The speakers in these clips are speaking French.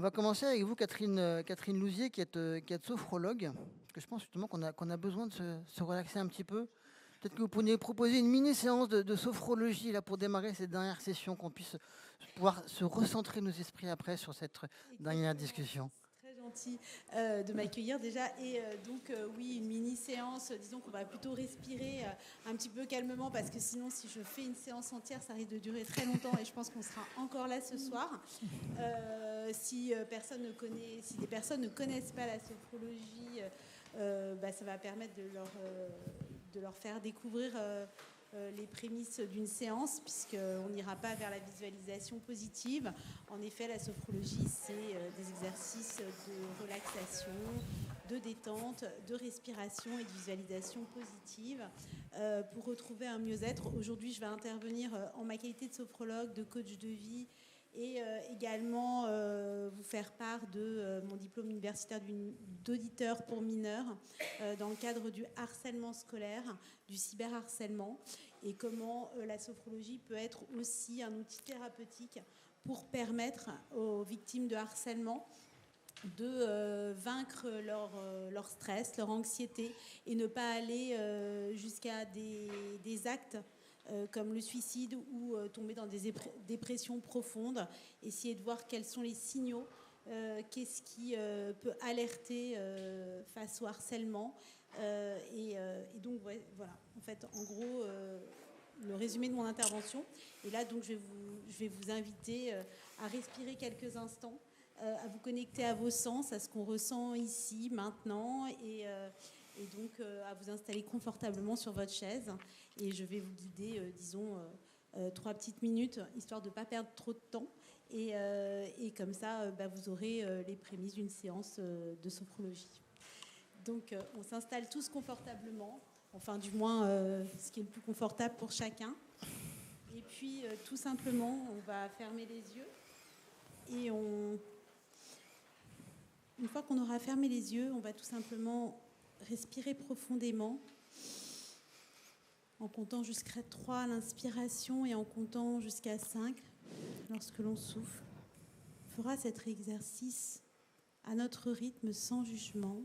va commencer avec vous, Catherine Louzier, qui êtes sophrologue. Parce que je pense justement qu'on a besoin de se relaxer un petit peu. Peut-être que vous pourriez proposer une mini-séance de sophrologie là, pour démarrer cette dernière session, qu'on puisse pouvoir se recentrer nos esprits après sur cette dernière Exactement. discussion. C'est très gentil de m'accueillir déjà. Et oui, une mini-séance, disons qu'on va plutôt respirer un petit peu calmement parce que sinon, si je fais une séance entière, ça risque de durer très longtemps et je pense qu'on sera encore là ce soir. Si des personnes ne connaissent pas la sophrologie, ça va permettre de leur faire découvrir les prémices d'une séance, puisqu'on n'ira pas vers la visualisation positive. En effet, la sophrologie, c'est des exercices de relaxation, de détente, de respiration et de visualisation positive pour retrouver un mieux-être. Aujourd'hui, je vais intervenir en ma qualité de sophrologue, de coach de vie, et également vous faire part de mon diplôme universitaire d'auditeur pour mineurs dans le cadre du harcèlement scolaire, du cyberharcèlement, et comment la sophrologie peut être aussi un outil thérapeutique pour permettre aux victimes de harcèlement de vaincre leur stress, leur anxiété, et ne pas aller jusqu'à des actes comme le suicide ou tomber dans des dépressions profondes. Essayer de voir quels sont les signaux, qu'est-ce qui peut alerter face au harcèlement. Et donc, ouais, voilà, en fait, en gros, le résumé de mon intervention. Et là, donc, je vais vous inviter à respirer quelques instants, à vous connecter à vos sens, à ce qu'on ressent ici, maintenant, et donc à vous installer confortablement sur votre chaise. Et je vais vous guider, disons, 3 petites minutes, histoire de ne pas perdre trop de temps. Et comme ça, vous aurez les prémices d'une séance de sophrologie. Donc, on s'installe tous confortablement, enfin, du moins, ce qui est le plus confortable pour chacun. Et puis, tout simplement, on va fermer les yeux et une fois qu'on aura fermé les yeux, on va tout simplement respirer profondément en comptant jusqu'à 3 à l'inspiration et en comptant jusqu'à 5 lorsque l'on souffle. On fera cet exercice à notre rythme, sans jugement,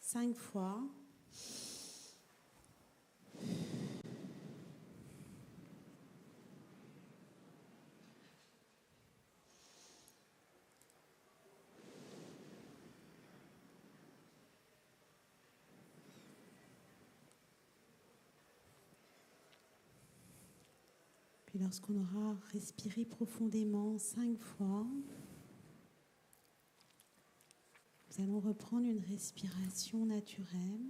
5 fois. Puis lorsqu'on aura respiré profondément 5 fois, nous allons reprendre une respiration naturelle.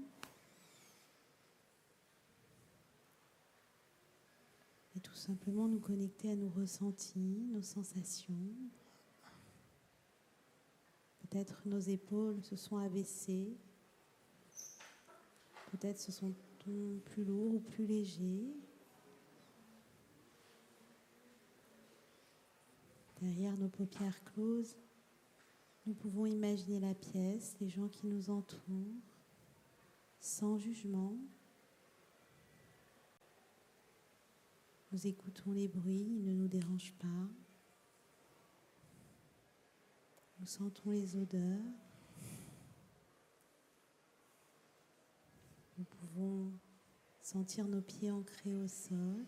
Et tout simplement nous connecter à nos ressentis, nos sensations. Peut-être nos épaules se sont abaissées. Peut-être se sont plus lourds ou plus légers. Derrière nos paupières closes, nous pouvons imaginer la pièce, les gens qui nous entourent, sans jugement. Nous écoutons les bruits, ils ne nous dérangent pas. Nous sentons les odeurs. Nous pouvons sentir nos pieds ancrés au sol.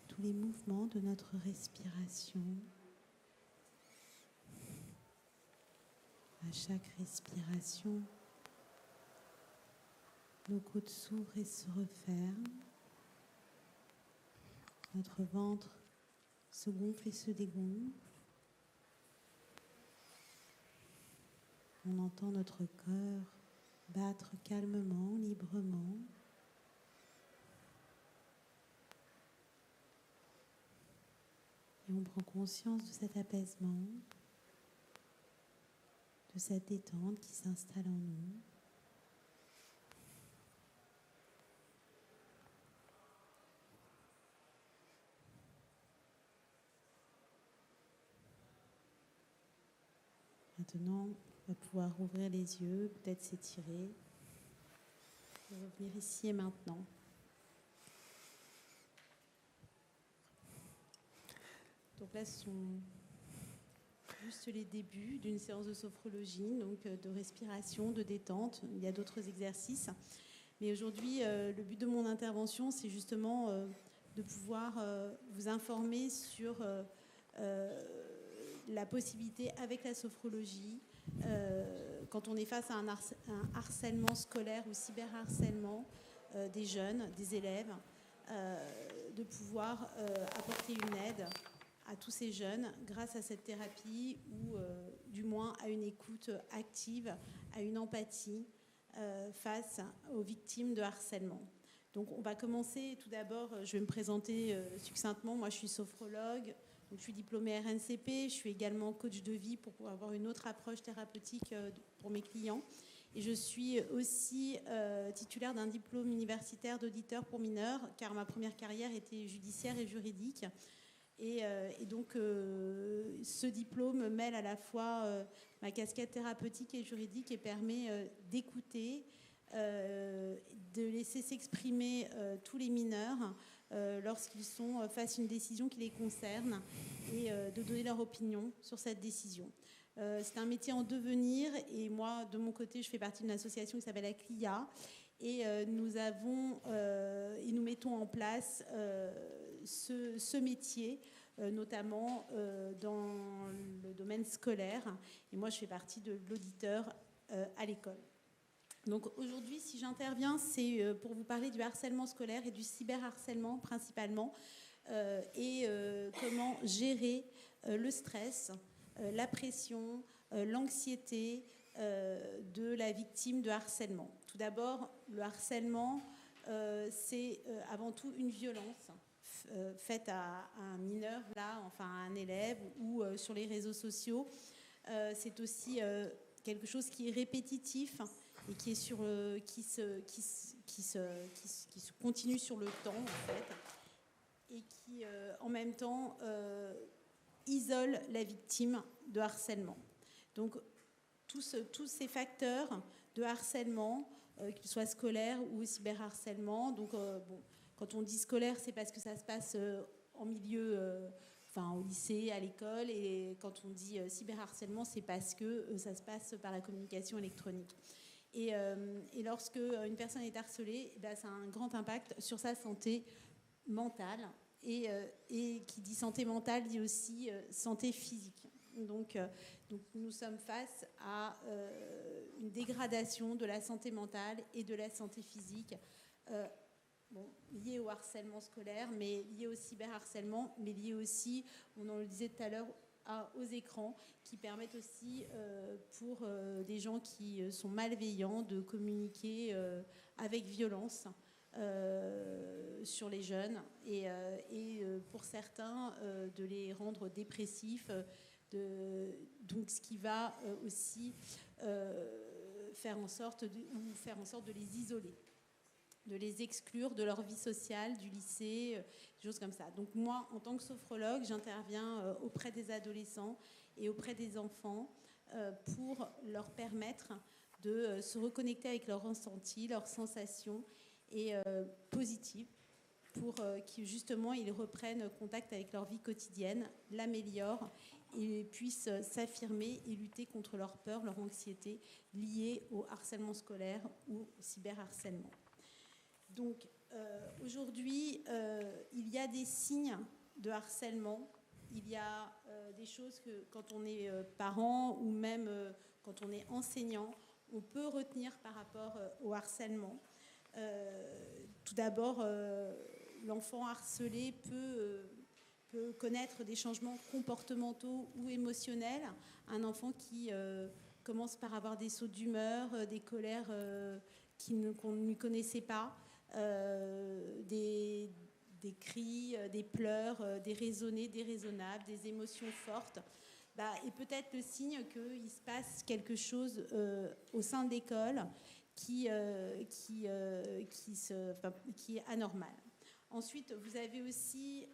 Tous les mouvements de notre respiration. À chaque respiration, nos côtes s'ouvrent et se referment. Notre ventre se gonfle et se dégonfle. On entend notre cœur battre calmement, librement. Et on prend conscience de cet apaisement, de cette détente qui s'installe en nous. Maintenant, on va pouvoir ouvrir les yeux, peut-être s'étirer, et revenir ici et maintenant. Donc là, ce sont juste les débuts d'une séance de sophrologie, donc de respiration, de détente. Il y a d'autres exercices. Mais aujourd'hui, le but de mon intervention, c'est justement de pouvoir vous informer sur la possibilité avec la sophrologie, quand on est face à un harcèlement scolaire ou cyberharcèlement des jeunes, des élèves, de pouvoir apporter une aide à tous ces jeunes grâce à cette thérapie ou du moins à une écoute active, à une empathie face aux victimes de harcèlement. Donc on va commencer tout d'abord, je vais me présenter succinctement. Moi je suis sophrologue, donc, je suis diplômée RNCP, je suis également coach de vie pour pouvoir avoir une autre approche thérapeutique pour mes clients. Et je suis aussi titulaire d'un diplôme universitaire d'auditeur pour mineurs, car ma première carrière était judiciaire et juridique. Et donc, ce diplôme mêle à la fois ma casquette thérapeutique et juridique et permet d'écouter, de laisser s'exprimer tous les mineurs lorsqu'ils sont face à une décision qui les concerne et de donner leur opinion sur cette décision. C'est un métier en devenir et moi, de mon côté, je fais partie d'une association qui s'appelle ACLIA et nous mettons en place ce métier, notamment dans le domaine scolaire. Et moi, je fais partie de l'auditeur à l'école. Donc aujourd'hui, si j'interviens, c'est pour vous parler du harcèlement scolaire et du cyberharcèlement principalement, et comment gérer le stress, la pression, l'anxiété de la victime de harcèlement. Tout d'abord, le harcèlement, c'est avant tout une violence faite à un mineur, là, enfin à un élève ou sur les réseaux sociaux. C'est aussi quelque chose qui est répétitif et qui est qui se continue sur le temps en fait, et qui en même temps isole la victime de harcèlement. Donc tous ces facteurs de harcèlement, qu'ils soient scolaires ou cyberharcèlement, donc quand on dit scolaire, c'est parce que ça se passe en milieu au lycée, à l'école, et quand on dit cyberharcèlement, c'est parce que ça se passe par la communication électronique. Et lorsque une personne est harcelée, ça a un grand impact sur sa santé mentale. Et qui dit santé mentale dit aussi santé physique. Donc nous sommes face à une dégradation de la santé mentale et de la santé physique, liée au harcèlement scolaire, mais liée au cyberharcèlement, mais liée aussi, on en le disait tout à l'heure, aux écrans qui permettent aussi pour des gens qui sont malveillants de communiquer avec violence sur les jeunes et pour certains de les rendre dépressifs, donc ce qui va aussi faire en sorte de les isoler, de les exclure de leur vie sociale, du lycée, des choses comme ça. Donc moi, en tant que sophrologue, j'interviens auprès des adolescents et auprès des enfants pour leur permettre de se reconnecter avec leurs ressentis, leurs sensations et positives, pour qu'ils justement ils reprennent contact avec leur vie quotidienne, l'améliorent et puissent s'affirmer et lutter contre leur peur, leur anxiété liée au harcèlement scolaire ou au cyberharcèlement. Donc aujourd'hui, il y a des signes de harcèlement. Il y a des choses que quand on est parent ou même quand on est enseignant, on peut retenir par rapport au harcèlement. Tout d'abord, l'enfant harcelé peut connaître des changements comportementaux ou émotionnels. Un enfant qui commence par avoir des sauts d'humeur, des colères qu'on ne connaissait pas, des cris, des pleurs, des raisonnés, des raisonnables, des émotions fortes, est peut-être le signe qu'il se passe quelque chose au sein de l'école qui est anormal. Ensuite, vous avez aussi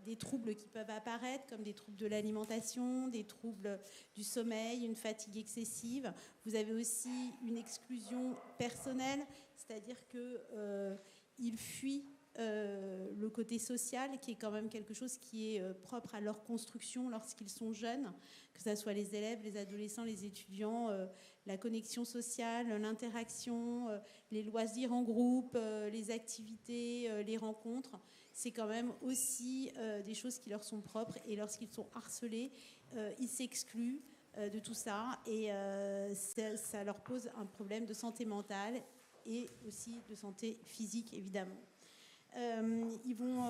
des troubles qui peuvent apparaître, comme des troubles de l'alimentation, des troubles du sommeil, une fatigue excessive. Vous avez aussi une exclusion personnelle, c'est-à-dire qu'il fuit le côté social, qui est quand même quelque chose qui est propre à leur construction lorsqu'ils sont jeunes, que ce soit les élèves, les adolescents, les étudiants, la connexion sociale, l'interaction, les loisirs en groupe, les activités, les rencontres. C'est quand même aussi des choses qui leur sont propres, et lorsqu'ils sont harcelés, ils s'excluent de tout ça, et ça leur pose un problème de santé mentale et aussi de santé physique, évidemment. Ils vont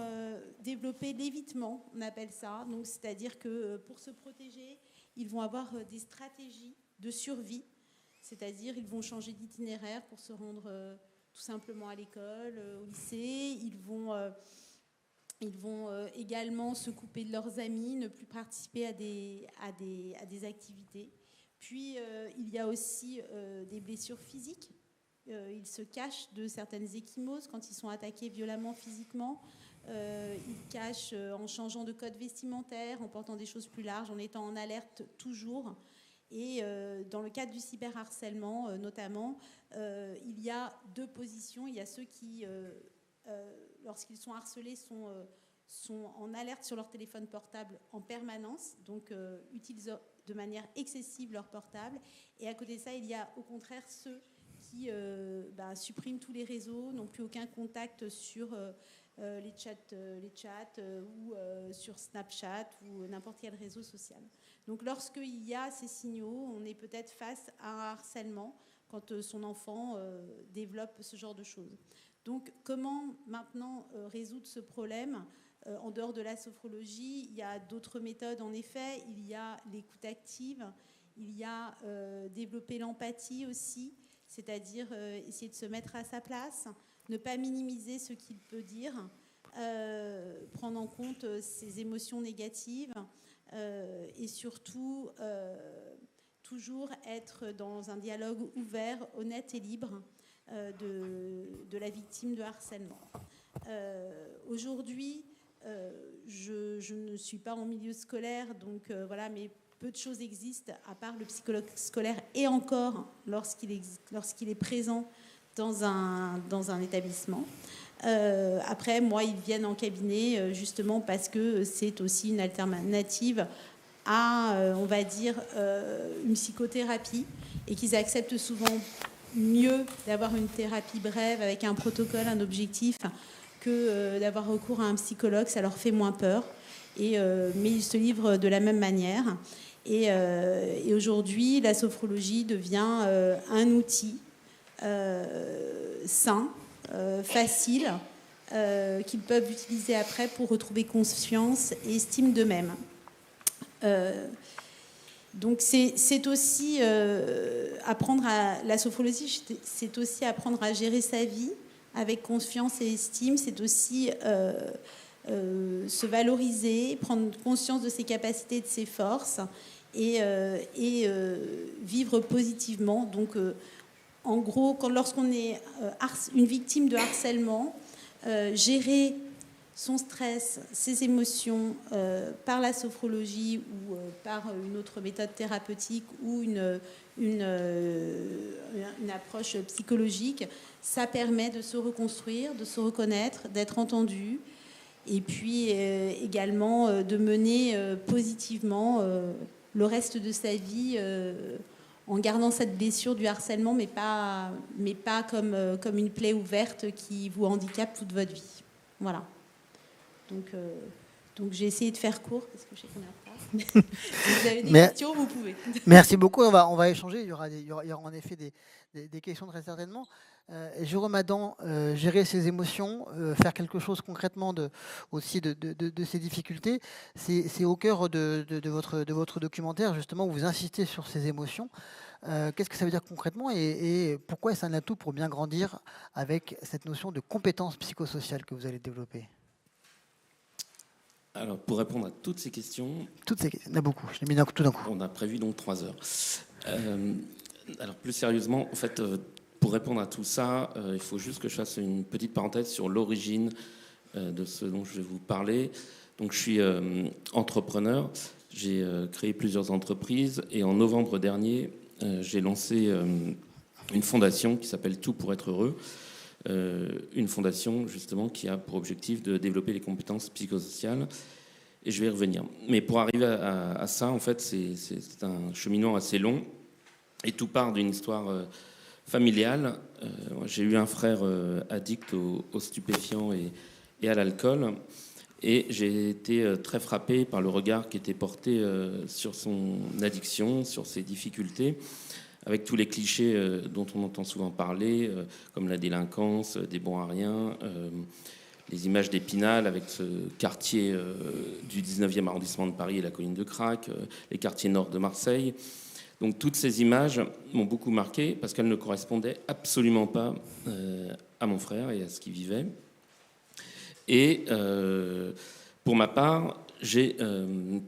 développer l'évitement, on appelle ça, donc c'est-à-dire que pour se protéger, ils vont avoir des stratégies de survie, c'est-à-dire ils vont changer d'itinéraire pour se rendre tout simplement à l'école, au lycée. Ils vont également se couper de leurs amis, ne plus participer à des activités. Puis il y a aussi des blessures physiques. Ils se cachent de certaines ecchymoses quand ils sont attaqués violemment physiquement. Ils cachent en changeant de code vestimentaire, en portant des choses plus larges, en étant en alerte toujours. Et dans le cadre du cyberharcèlement, notamment, il y a deux positions. Il y a ceux qui, lorsqu'ils sont harcelés, sont en alerte sur leur téléphone portable en permanence, donc utilisent de manière excessive leur portable. Et à côté de ça, il y a au contraire ceux qui suppriment tous les réseaux, n'ont plus aucun contact sur les chats ou sur Snapchat ou n'importe quel réseau social. Donc lorsqu'il y a ces signaux, on est peut-être face à un harcèlement quand son enfant développe ce genre de choses. Donc comment maintenant résoudre ce problème ? En dehors de la sophrologie, il y a d'autres méthodes en effet. Il y a l'écoute active, il y a développer l'empathie aussi, c'est-à-dire essayer de se mettre à sa place, ne pas minimiser ce qu'il peut dire, prendre en compte ses émotions négatives et surtout toujours être dans un dialogue ouvert, honnête et libre de la victime de harcèlement. Aujourd'hui, je ne suis pas en milieu scolaire, donc voilà, mais peu de choses existent, à part le psychologue scolaire, et encore lorsqu'il est présent dans un établissement. Après, moi, ils viennent en cabinet justement parce que c'est aussi une alternative à, on va dire, une psychothérapie, et qu'ils acceptent souvent mieux d'avoir une thérapie brève avec un protocole, un objectif, que d'avoir recours à un psychologue. Ça leur fait moins peur, mais ils se livrent de la même manière. Et aujourd'hui, la sophrologie devient un outil sain, facile, qu'ils peuvent utiliser après pour retrouver confiance et estime d'eux-mêmes. Donc c'est aussi apprendre à... La sophrologie, c'est aussi apprendre à gérer sa vie avec confiance et estime. C'est aussi se valoriser, prendre conscience de ses capacités et de ses forces, et vivre positivement. Donc en gros, lorsqu'on est une victime de harcèlement, gérer son stress, ses émotions par la sophrologie ou par une autre méthode thérapeutique ou une approche psychologique, ça permet de se reconstruire, de se reconnaître, d'être entendu, et puis également de mener positivement le reste de sa vie en gardant cette blessure du harcèlement, mais pas comme une plaie ouverte qui vous handicape toute votre vie. Voilà. Donc j'ai essayé de faire court parce que je sais qu'on est en retard. Si vous avez des questions, vous pouvez. Merci beaucoup. On va échanger. Il y aura en effet des questions très certainement. Jérôme Adam, gérer ses émotions, faire quelque chose concrètement aussi de ses difficultés, c'est au cœur de votre documentaire, justement, où vous insistez sur ces émotions. Qu'est-ce que ça veut dire concrètement, et pourquoi est-ce un atout pour bien grandir avec cette notion de compétence psychosociale que vous allez développer ? Alors, pour répondre à toutes ces questions... Il y en a beaucoup, je l'ai mis tout d'un coup. On a prévu donc 3 heures. Alors, plus sérieusement, en fait, pour répondre à tout ça, il faut juste que je fasse une petite parenthèse sur l'origine de ce dont je vais vous parler. Donc, je suis entrepreneur, j'ai créé plusieurs entreprises, et en novembre dernier, j'ai lancé une fondation qui s'appelle Tout pour être heureux, une fondation justement qui a pour objectif de développer les compétences psychosociales. Et je vais y revenir. Mais pour arriver à ça, en fait, c'est un cheminement assez long. Et tout part d'une histoire familiale. J'ai eu un frère addict aux stupéfiants et à l'alcool. Et j'ai été très frappé par le regard qui était porté sur son addiction, sur ses difficultés, avec tous les clichés dont on entend souvent parler, comme la délinquance, des bons à rien, les images d'Épinal avec ce quartier du 19e arrondissement de Paris et la colline de Crac, les quartiers nord de Marseille. Donc toutes ces images m'ont beaucoup marqué parce qu'elles ne correspondaient absolument pas à mon frère et à ce qu'il vivait. Et pour ma part, j'ai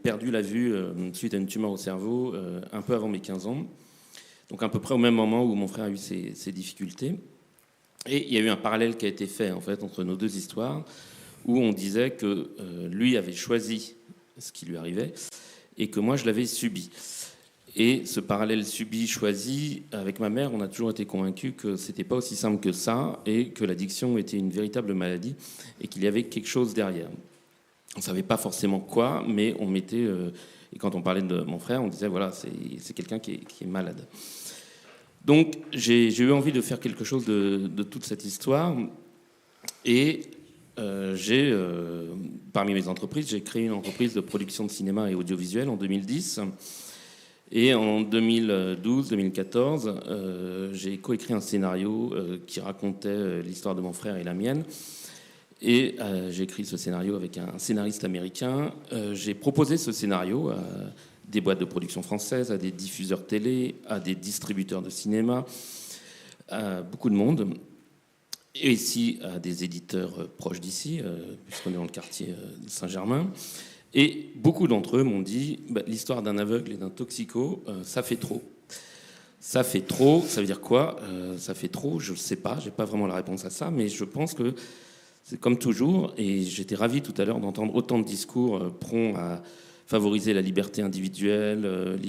perdu la vue suite à une tumeur au cerveau un peu avant mes 15 ans. Donc à peu près au même moment où mon frère a eu ses difficultés. Et il y a eu un parallèle qui a été fait en fait entre nos deux histoires, où on disait que lui avait choisi ce qui lui arrivait et que moi je l'avais subi. Et ce parallèle subi-choisi, avec ma mère, on a toujours été convaincus que c'était pas aussi simple que ça et que l'addiction était une véritable maladie et qu'il y avait quelque chose derrière. On savait pas forcément quoi, mais on mettait... et quand on parlait de mon frère, on disait voilà, c'est quelqu'un qui est malade. Donc j'ai eu envie de faire quelque chose de toute cette histoire. Et parmi mes entreprises, j'ai créé une entreprise de production de cinéma et audiovisuel en 2010. Et en 2012-2014, j'ai coécrit un scénario qui racontait l'histoire de mon frère et la mienne. Et j'ai écrit ce scénario avec un scénariste américain. J'ai proposé ce scénario à des boîtes de production françaises, à des diffuseurs télé, à des distributeurs de cinéma, à beaucoup de monde. Et ici, à des éditeurs proches d'ici, puisqu'on est dans le quartier de Saint-Germain. Et beaucoup d'entre eux m'ont dit l'histoire d'un aveugle et d'un toxico, ça fait trop. Ça fait trop, ça veut dire quoi ça fait trop, je ne sais pas, je n'ai pas vraiment la réponse à ça, mais je pense que c'est comme toujours, et j'étais ravi tout à l'heure d'entendre autant de discours prompts à favoriser la liberté individuelle,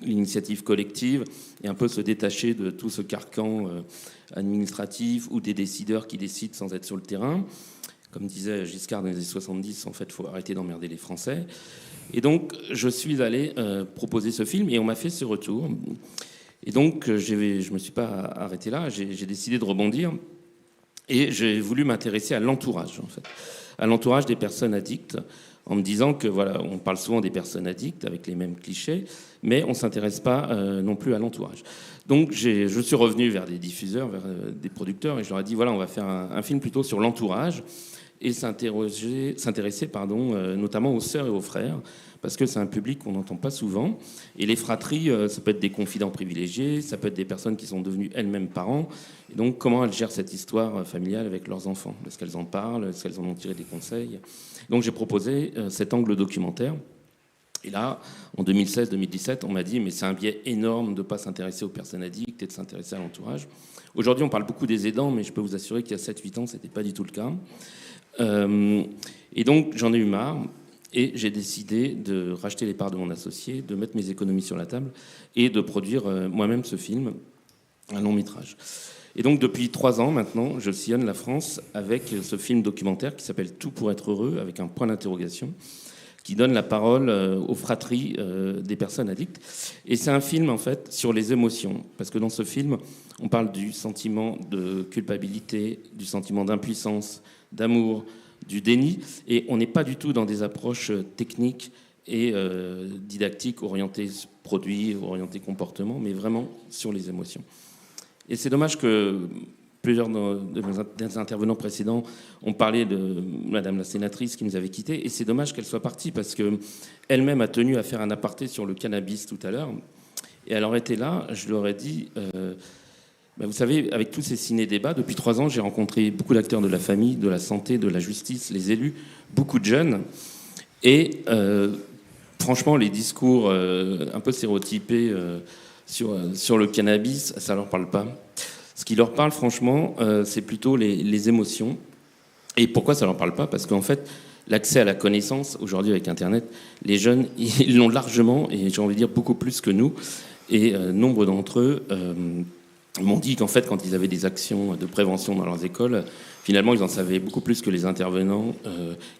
l'initiative collective, et un peu se détacher de tout ce carcan administratif ou des décideurs qui décident sans être sur le terrain. Comme disait Giscard dans les années 70, en fait, il faut arrêter d'emmerder les Français. Et donc, je suis allé proposer ce film et on m'a fait ce retour. Et donc, je ne me suis pas arrêté là, j'ai décidé de rebondir et j'ai voulu m'intéresser à l'entourage, en fait, à l'entourage des personnes addictes, en me disant que, voilà, on parle souvent des personnes addictes avec les mêmes clichés, mais on ne s'intéresse pas non plus à l'entourage. Donc, je suis revenu vers des diffuseurs, vers des producteurs, et je leur ai dit, voilà, on va faire un film plutôt sur l'entourage, et s'intéresser notamment aux sœurs et aux frères, parce que c'est un public qu'on n'entend pas souvent. Et les fratries, ça peut être des confidents privilégiés, ça peut être des personnes qui sont devenues elles-mêmes parents. Et donc, comment elles gèrent cette histoire familiale avec leurs enfants? Est-ce qu'elles en parlent? Est-ce qu'elles en ont tiré des conseils? Donc, j'ai proposé cet angle documentaire. Et là, en 2016-2017, on m'a dit mais c'est un biais énorme de ne pas s'intéresser aux personnes addictes et de s'intéresser à l'entourage. Aujourd'hui, on parle beaucoup des aidants, mais je peux vous assurer qu'il y a 7-8 ans, ce n'était pas du tout le cas. Et donc, j'en ai eu marre. Et j'ai décidé de racheter les parts de mon associé, de mettre mes économies sur la table et de produire moi-même ce film, un long métrage. Et donc, depuis 3 ans maintenant, je sillonne la France avec ce film documentaire qui s'appelle « Tout pour être heureux », avec un point d'interrogation, qui donne la parole aux fratries des personnes addictes. Et c'est un film, en fait, sur les émotions. Parce que dans ce film, on parle du sentiment de culpabilité, du sentiment d'impuissance, d'amour, du déni. Et on n'est pas du tout dans des approches techniques et didactiques, orientées produits, orientées comportement, mais vraiment sur les émotions. Et c'est dommage que plusieurs des intervenants précédents ont parlé de Madame la sénatrice qui nous avait quittés, et c'est dommage qu'elle soit partie parce qu'elle-même a tenu à faire un aparté sur le cannabis tout à l'heure, et elle aurait été là, je lui aurais dit, vous savez, avec tous ces ciné-débats, depuis 3 ans, j'ai rencontré beaucoup d'acteurs de la famille, de la santé, de la justice, les élus, beaucoup de jeunes, et franchement, les discours un peu stéréotypés sur le cannabis, ça leur parle pas. Ce qui leur parle, franchement, c'est plutôt les émotions. Et pourquoi ça leur parle pas? Parce qu'en fait, l'accès à la connaissance, aujourd'hui avec Internet, les jeunes, ils l'ont largement, et j'ai envie de dire beaucoup plus que nous. Et nombre d'entre eux m'ont dit qu'en fait, quand ils avaient des actions de prévention dans leurs écoles, finalement, ils en savaient beaucoup plus que les intervenants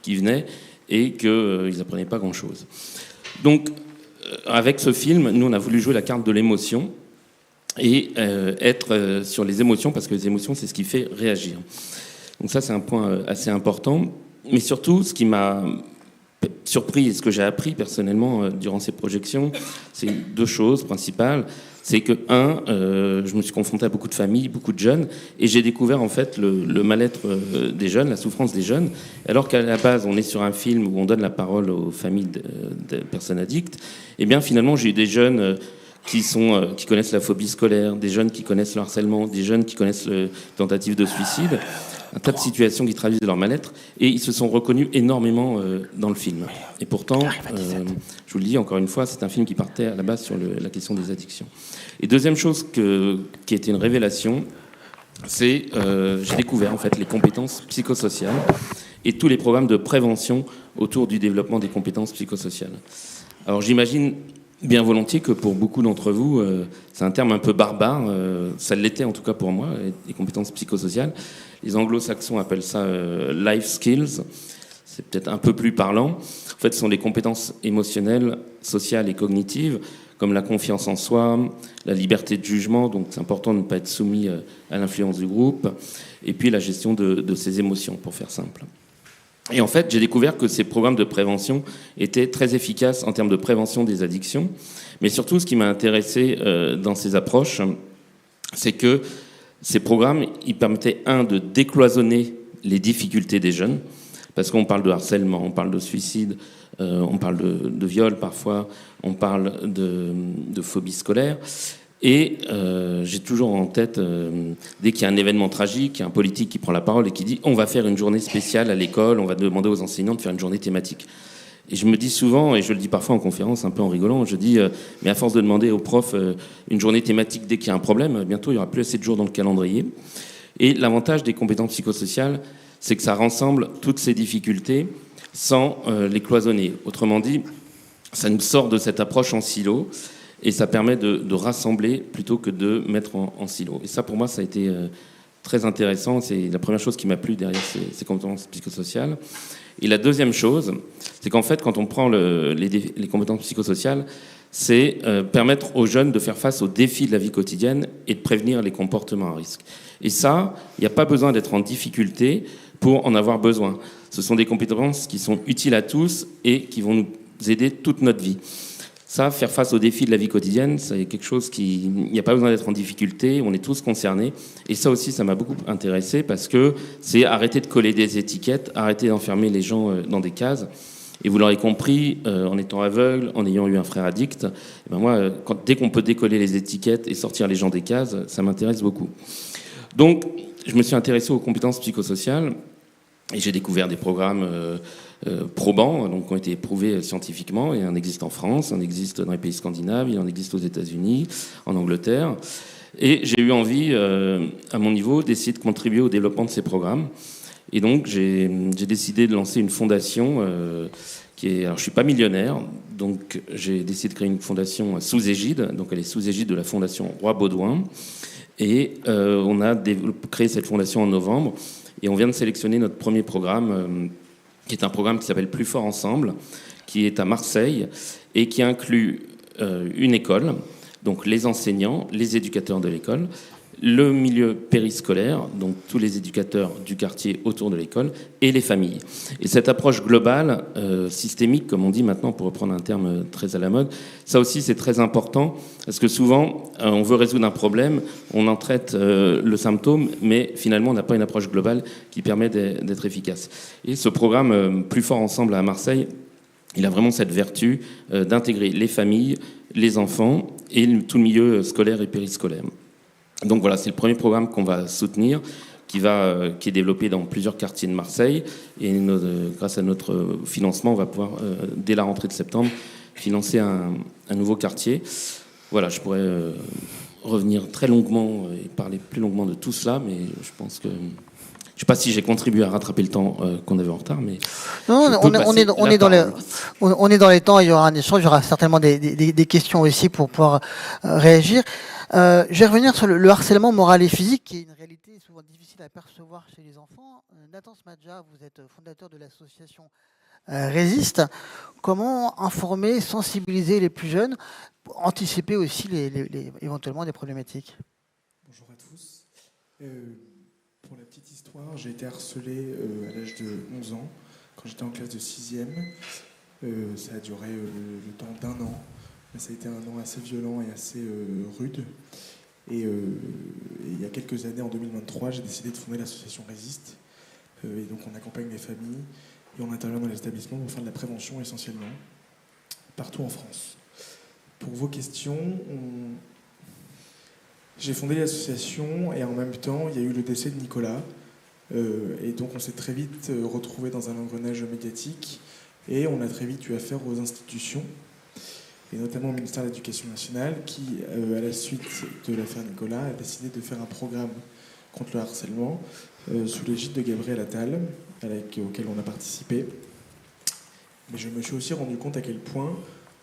qui venaient et qu'ils n'apprenaient pas grand-chose. Donc, avec ce film, nous, on a voulu jouer la carte de l'émotion et être sur les émotions, parce que les émotions, c'est ce qui fait réagir. Donc ça, c'est un point assez important. Mais surtout, ce qui m'a surpris et ce que j'ai appris personnellement durant ces projections, c'est deux choses principales. C'est que, je me suis confronté à beaucoup de familles, beaucoup de jeunes, et j'ai découvert en fait le mal-être des jeunes, la souffrance des jeunes, alors qu'à la base, on est sur un film où on donne la parole aux familles de personnes addictes. Et bien finalement, j'ai eu des jeunes qui connaissent la phobie scolaire, des jeunes qui connaissent le harcèlement, des jeunes qui connaissent les tentatives de suicide, un tas de situations qui traduisent leur mal-être, et ils se sont reconnus énormément dans le film. Et pourtant, je vous le dis encore une fois, c'est un film qui partait à la base sur la question des addictions. Et deuxième chose qui a été une révélation, c'est j'ai découvert en fait les compétences psychosociales et tous les programmes de prévention autour du développement des compétences psychosociales. Alors j'imagine bien volontiers que pour beaucoup d'entre vous, c'est un terme un peu barbare, ça l'était en tout cas pour moi, les compétences psychosociales. Les anglo-saxons appellent ça life skills, c'est peut-être un peu plus parlant. En fait, ce sont des compétences émotionnelles, sociales et cognitives, comme la confiance en soi, la liberté de jugement, donc c'est important de ne pas être soumis à l'influence du groupe, et puis la gestion de ses émotions, pour faire simple. Et en fait, j'ai découvert que ces programmes de prévention étaient très efficaces en termes de prévention des addictions. Mais surtout, ce qui m'a intéressé dans ces approches, c'est que ces programmes, ils permettaient, de décloisonner les difficultés des jeunes, parce qu'on parle de harcèlement, on parle de suicide, on parle de viol parfois, on parle de phobie scolaire. Et j'ai toujours en tête, dès qu'il y a un événement tragique, il y a un politique qui prend la parole et qui dit « on va faire une journée spéciale à l'école, on va demander aux enseignants de faire une journée thématique ». Et je me dis souvent, et je le dis parfois en conférence un peu en rigolant, je dis mais à force de demander aux profs une journée thématique dès qu'il y a un problème, bientôt il n'y aura plus assez de jours dans le calendrier. Et l'avantage des compétences psychosociales, c'est que ça rassemble toutes ces difficultés sans les cloisonner. Autrement dit, ça nous sort de cette approche en silo. Et ça permet de rassembler plutôt que de mettre en silo. Et ça, pour moi, ça a été très intéressant. C'est la première chose qui m'a plu derrière ces compétences psychosociales. Et la deuxième chose, c'est qu'en fait, quand on prend les compétences psychosociales, c'est permettre aux jeunes de faire face aux défis de la vie quotidienne et de prévenir les comportements à risque. Et ça, il n'y a pas besoin d'être en difficulté pour en avoir besoin. Ce sont des compétences qui sont utiles à tous et qui vont nous aider toute notre vie. Ça, faire face aux défis de la vie quotidienne, c'est quelque chose il n'y a pas besoin d'être en difficulté, on est tous concernés. Et ça aussi, ça m'a beaucoup intéressé parce que c'est arrêter de coller des étiquettes, arrêter d'enfermer les gens dans des cases. Et vous l'aurez compris, en étant aveugle, en ayant eu un frère addict, moi, dès qu'on peut décoller les étiquettes et sortir les gens des cases, ça m'intéresse beaucoup. Donc, je me suis intéressé aux compétences psychosociales et j'ai découvert des programmes probants, donc qui ont été éprouvés scientifiquement. Il en existe en France, il en existe dans les pays scandinaves, il en existe aux États-Unis, en Angleterre. Et j'ai eu envie, à mon niveau, d'essayer de contribuer au développement de ces programmes. Et donc, j'ai décidé de lancer une fondation alors, je ne suis pas millionnaire, donc j'ai décidé de créer une fondation sous égide. Donc, elle est sous égide de la fondation Roi Baudouin. Et on a créé cette fondation en novembre. Et on vient de sélectionner notre premier programme, qui est un programme qui s'appelle Plus fort ensemble, qui est à Marseille et qui inclut une école, donc les enseignants, les éducateurs de l'école, le milieu périscolaire, donc tous les éducateurs du quartier autour de l'école, et les familles. Et cette approche globale, systémique, comme on dit maintenant, pour reprendre un terme très à la mode, ça aussi c'est très important, parce que souvent, on veut résoudre un problème, on en traite le symptôme, mais finalement, on n'a pas une approche globale qui permet d'être efficace. Et ce programme Plus fort ensemble à Marseille, il a vraiment cette vertu d'intégrer les familles, les enfants et tout le milieu scolaire et périscolaire. Donc voilà, c'est le premier programme qu'on va soutenir, qui est développé dans plusieurs quartiers de Marseille. Et grâce à notre financement, on va pouvoir, dès la rentrée de septembre, financer un nouveau quartier. Voilà, je pourrais revenir très longuement et parler plus longuement de tout cela, mais je pense que Je ne sais pas si j'ai contribué à rattraper le temps qu'on avait en retard, mais Non, on est dans les temps. Il y aura un échange, il y aura certainement des questions aussi pour pouvoir réagir. Je vais revenir sur le harcèlement moral et physique, qui est une réalité souvent difficile à percevoir chez les enfants. Nathan Smadja, vous êtes fondateur de l'association Résiste. Comment informer, sensibiliser les plus jeunes, pour anticiper aussi éventuellement des problématiques? Bonjour à tous. Pour la petite histoire, j'ai été harcelé à l'âge de 11 ans, quand j'étais en classe de 6e. Ça a duré le temps d'1 an. Mais ça a été un an assez violent et assez rude. Et il y a quelques années, en 2023, j'ai décidé de fonder l'association Résiste. Et donc on accompagne les familles et on intervient dans les établissements pour faire de la prévention essentiellement, partout en France. Pour vos questions, j'ai fondé l'association et en même temps, il y a eu le décès de Nicolas. Et donc on s'est très vite retrouvé dans un engrenage médiatique et on a très vite eu affaire aux institutions, et notamment au ministère de l'Éducation nationale qui, à la suite de l'affaire Nicolas, a décidé de faire un programme contre le harcèlement sous l'égide de Gabriel Attal, auquel on a participé. Mais je me suis aussi rendu compte à quel point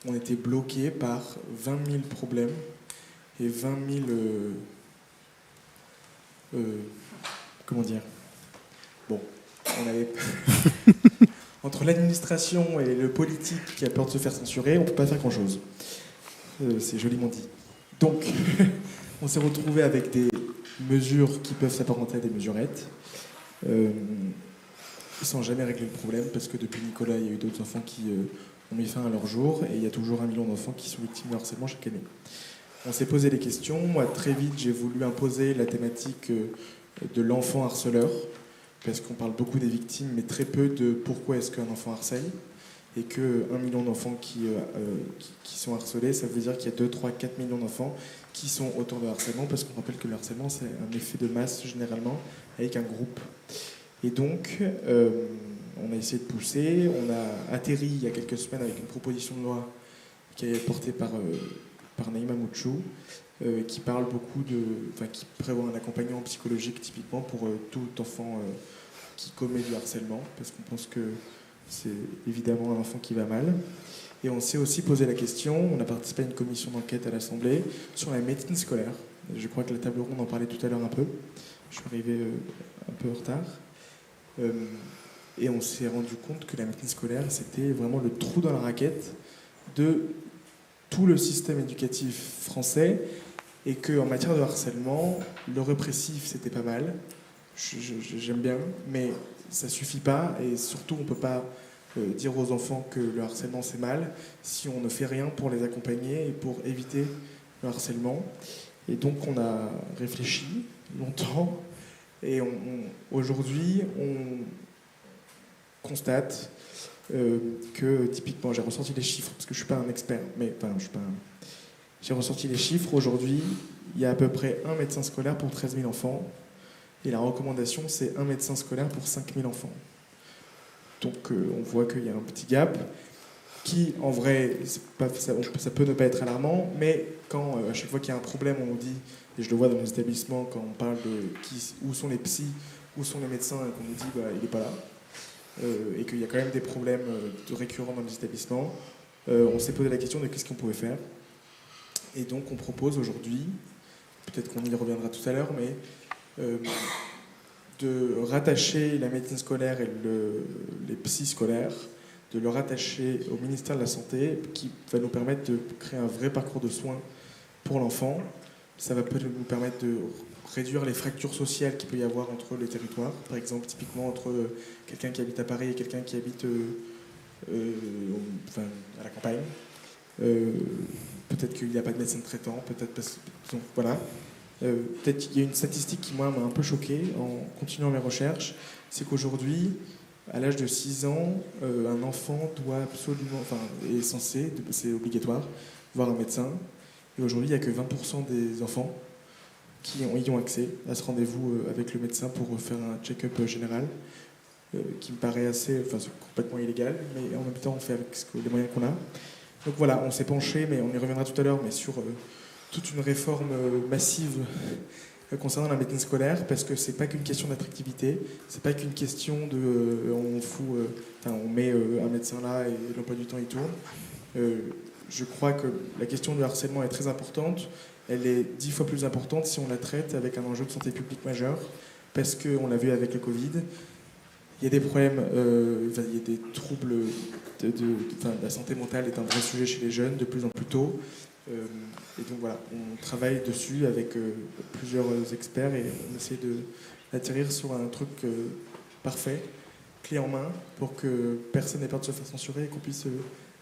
on était bloqué par 20 000 problèmes et 20 000... comment dire ? Bon, on avait... Entre l'administration et le politique qui a peur de se faire censurer, on ne peut pas faire grand-chose. C'est joliment dit. Donc, on s'est retrouvé avec des mesures qui peuvent s'apparenter à des mesurettes, sans jamais régler le problème, parce que depuis Nicolas, il y a eu d'autres enfants qui ont mis fin à leur jour, et il y a toujours 1 million d'enfants qui sont victimes de harcèlement chaque année. On s'est posé les questions. Moi, très vite, j'ai voulu imposer la thématique de l'enfant harceleur, parce qu'on parle beaucoup des victimes, mais très peu de pourquoi est-ce qu'un enfant harcèle. Et que 1 million d'enfants qui sont harcelés, ça veut dire qu'il y a 2, 3, 4 millions d'enfants qui sont auteurs de harcèlement, parce qu'on rappelle que le harcèlement, c'est un effet de masse, généralement, avec un groupe. Et donc, on a essayé de pousser. On a atterri il y a quelques semaines avec une proposition de loi qui est portée par Naïma Mouchou, qui parle beaucoup qui prévoit un accompagnement psychologique typiquement pour tout enfant qui commet du harcèlement, parce qu'on pense que c'est évidemment un enfant qui va mal. Et on s'est aussi posé la question, on a participé à une commission d'enquête à l'Assemblée sur la médecine scolaire. Je crois que la table ronde en parlait tout à l'heure un peu. Je suis arrivé un peu en retard. Et on s'est rendu compte que la médecine scolaire, c'était vraiment le trou dans la raquette de tout le système éducatif français, et qu'en matière de harcèlement, le répressif, c'était pas mal. J'aime bien, mais ça suffit pas, et surtout, on peut pas dire aux enfants que le harcèlement, c'est mal, si on ne fait rien pour les accompagner et pour éviter le harcèlement. Et donc, on a réfléchi longtemps, et aujourd'hui, on constate que, typiquement, j'ai ressorti les chiffres, parce que je ne suis pas un expert, mais enfin, j'ai ressorti les chiffres. Aujourd'hui, il y a à peu près 1 médecin scolaire pour 13 000 enfants, et la recommandation, c'est 1 médecin scolaire pour 5 000 enfants. Donc, on voit qu'il y a un petit gap, qui, en vrai, ça peut ne pas être alarmant, mais quand, à chaque fois qu'il y a un problème, on nous dit, et je le vois dans les établissements, quand on parle de où sont les psys, où sont les médecins, et qu'on nous dit, il n'est pas là. Et qu'il y a quand même des problèmes récurrents dans les établissements, on s'est posé la question de qu'est-ce qu'on pouvait faire. Et donc on propose aujourd'hui, peut-être qu'on y reviendra tout à l'heure, mais de rattacher la médecine scolaire et les psys scolaires, de le rattacher au ministère de la Santé, qui va nous permettre de créer un vrai parcours de soins pour l'enfant. Ça va peut-être nous permettre de réduire les fractures sociales qu'il peut y avoir entre les territoires, par exemple typiquement entre quelqu'un qui habite à Paris et quelqu'un qui habite à la campagne. Peut-être qu'il n'y a pas de médecin traitant, peut-être parce que... Donc voilà. Peut-être qu'il y a une statistique qui, moi, m'a un peu choqué en continuant mes recherches, c'est qu'aujourd'hui, à l'âge de 6 ans, un enfant doit absolument, est censé, c'est obligatoire, voir un médecin. Et aujourd'hui, il n'y a que 20% des enfants qui y ont accès à ce rendez-vous avec le médecin pour faire un check-up général, qui me paraît assez, c'est complètement illégal, mais en même temps, on fait avec les moyens qu'on a. Donc voilà, on s'est penché, mais on y reviendra tout à l'heure, mais sur toute une réforme massive concernant la médecine scolaire, parce que c'est pas qu'une question d'attractivité, c'est pas qu'une question de on met un médecin là et l'emploi du temps il tourne. Je crois que la question du harcèlement est très importante. Elle est 10 fois plus importante si on la traite avec un enjeu de santé publique majeur, parce qu'on l'a vu avec le Covid. Il y a des problèmes, il y a des troubles la santé mentale est un vrai sujet chez les jeunes de plus en plus tôt. Et donc voilà, on travaille dessus avec plusieurs experts et on essaie d'atterrir sur un truc parfait, clé en main, pour que personne n'ait peur de se faire censurer et qu'on puisse